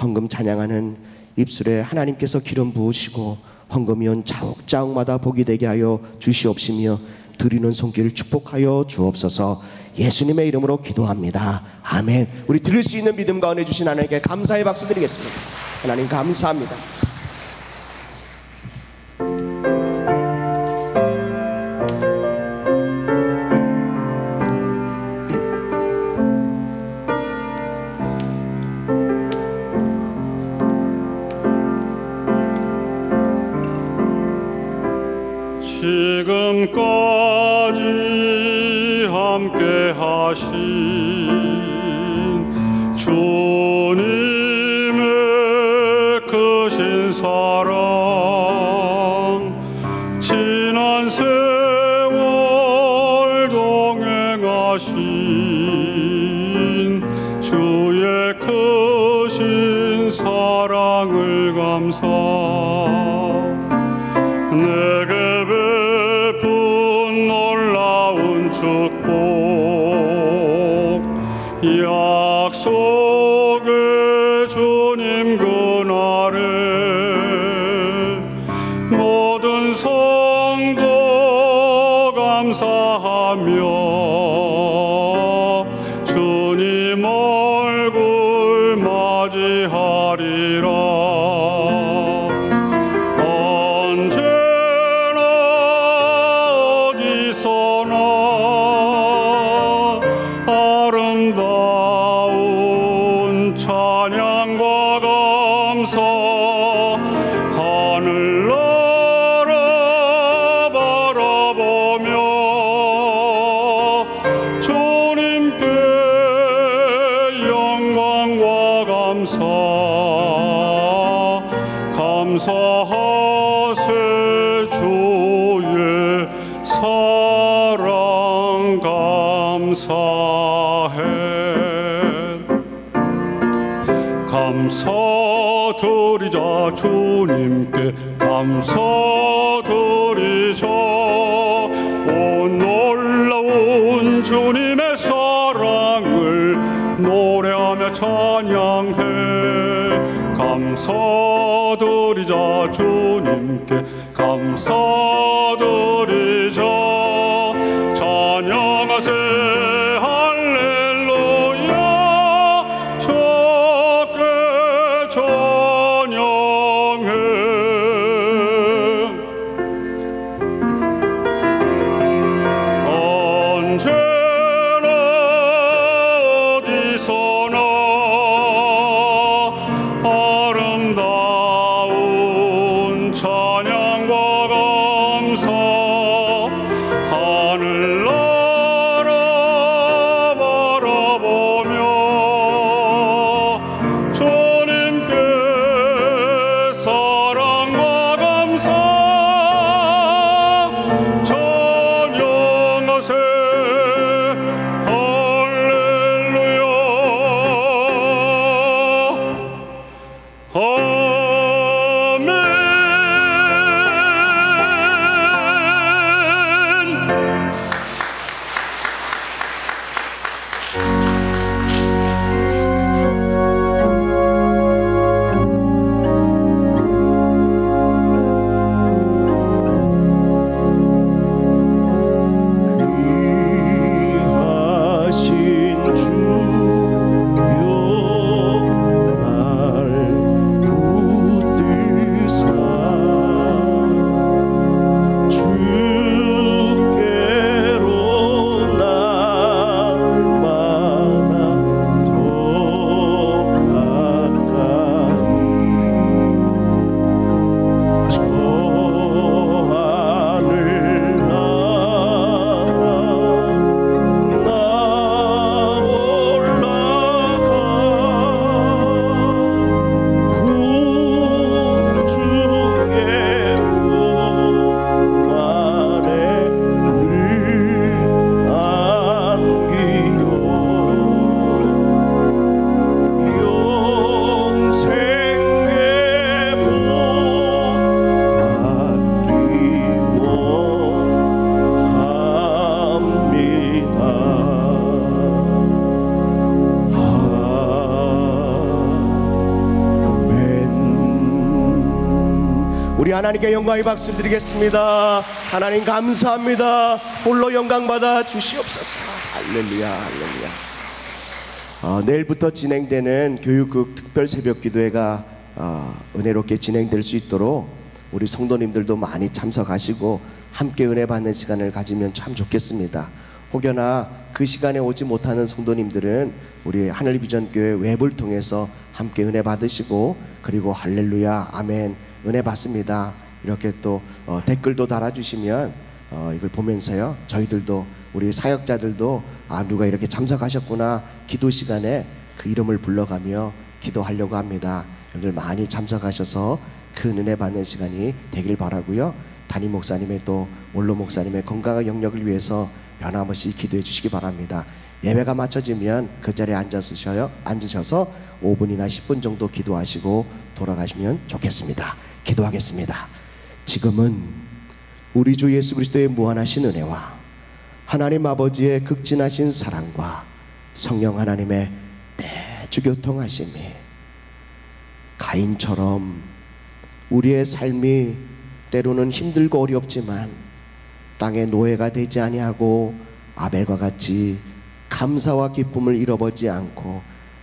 S6: 헌금 찬양하는 입술에 하나님께서 기름 부으시고 헌금이 온 자욱자욱마다 복이 되게 하여 주시옵시며 드리는 손길을 축복하여 주옵소서. 예수님의 이름으로 기도합니다. 아멘. 우리 드릴 수 있는 믿음 가운데 주신 하나님께 감사의 박수 드리겠습니다. 하나님 감사합니다.
S7: 지금까지 함께 하신 주님의 크신 사랑 지난 세월 동행하신 주의 크신 사랑을 감사 내게 베푼 놀라운 축복 약속의 주님 그날에 모든 성도 감사하며 주님 얼굴 맞이하리라. 아름다운 찬양과 감사 하늘나라 바라보며 주님께 영광과 감사 감사하세 주의 사랑 감사 감사드리자 주님께 감사드리자 온 놀라운 주님의 사랑을 노래하며 찬양해 감사드리자 주님께 감사드리자 찬양하세 할렐루야 주께 찬양해 언제나 어디서나 아름다운 찬양과 감사 하늘나라 바라보며 주님께 사랑과 감사 찬양하세 할렐루야 아멘.
S6: 귀하신 주여 날 붙드사 주께로 날마다 더 가까이 저 하늘 나 올라가 궁중의 품 안에 늘 안기요 영생의 복 받기 원합니다. 우리 하나님께 영광의 박수 드리겠습니다. 하나님 감사합니다. 홀로 영광 받아 주시옵소서. 할렐루야, 할렐루야. 내일부터 진행되는 교육국 특별 새벽 기도회가 은혜롭게 진행될 수 있도록 우리 성도님들도 많이 참석하시고 함께 은혜 받는 시간을 가지면 참 좋겠습니다. 혹여나 그 시간에 오지 못하는 성도님들은 우리 하늘비전교회 웹을 통해서 함께 은혜 받으시고 그리고 할렐루야 아멘 은혜 받습니다 이렇게 또 댓글도 달아주시면 이걸 보면서요 저희들도 우리 사역자들도 누가 이렇게 참석하셨구나 기도 시간에 그 이름을 불러가며 기도하려고 합니다. 여러분들 많이 참석하셔서 큰 은혜 받는 시간이 되길 바라고요. 담임 목사님의 또 원로 목사님의 건강한 영역을 위해서 변함없이 기도해 주시기 바랍니다. 예배가 마쳐지면 그 자리에 앉으셔서 5분이나 10분 정도 기도하시고 돌아가시면 좋겠습니다. 기도하겠습니다. 지금은 우리 주 예수 그리스도의 무한하신 은혜와 하나님 아버지의 극진하신 사랑과 성령 하나님의 내주교통하심이 가인처럼 우리의 삶이 때로는 힘들고 어렵지만 땅의 노예가 되지 아니하고 아벨과 같이 감사와 기쁨을 잃어버리지 않고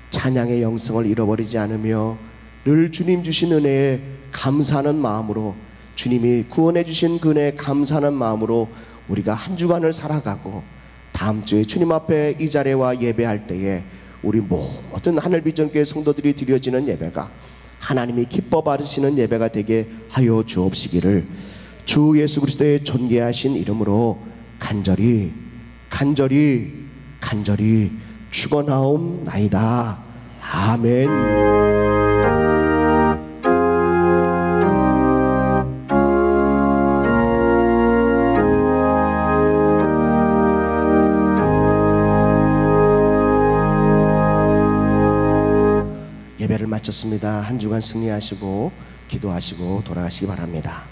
S6: 찬양의 영성을 잃어버리지 않으며 늘 주님 주신 은혜에 감사하는 마음으로 주님이 구원해 주신 그 은혜에 감사하는 마음으로 우리가 한 주간을 살아가고 다음 주에 주님 앞에 이 자리와 예배할 때에 우리 모든 하늘비전교회 성도들이 드려지는 예배가 하나님이 기뻐 받으시는 예배가 되게 하여 주옵시기를 주 예수 그리스도의 존귀하신 이름으로 간절히 축원하옵나이다. 아멘. 예배를 마쳤습니다. 한 주간 승리하시고 기도하시고 돌아가시기 바랍니다.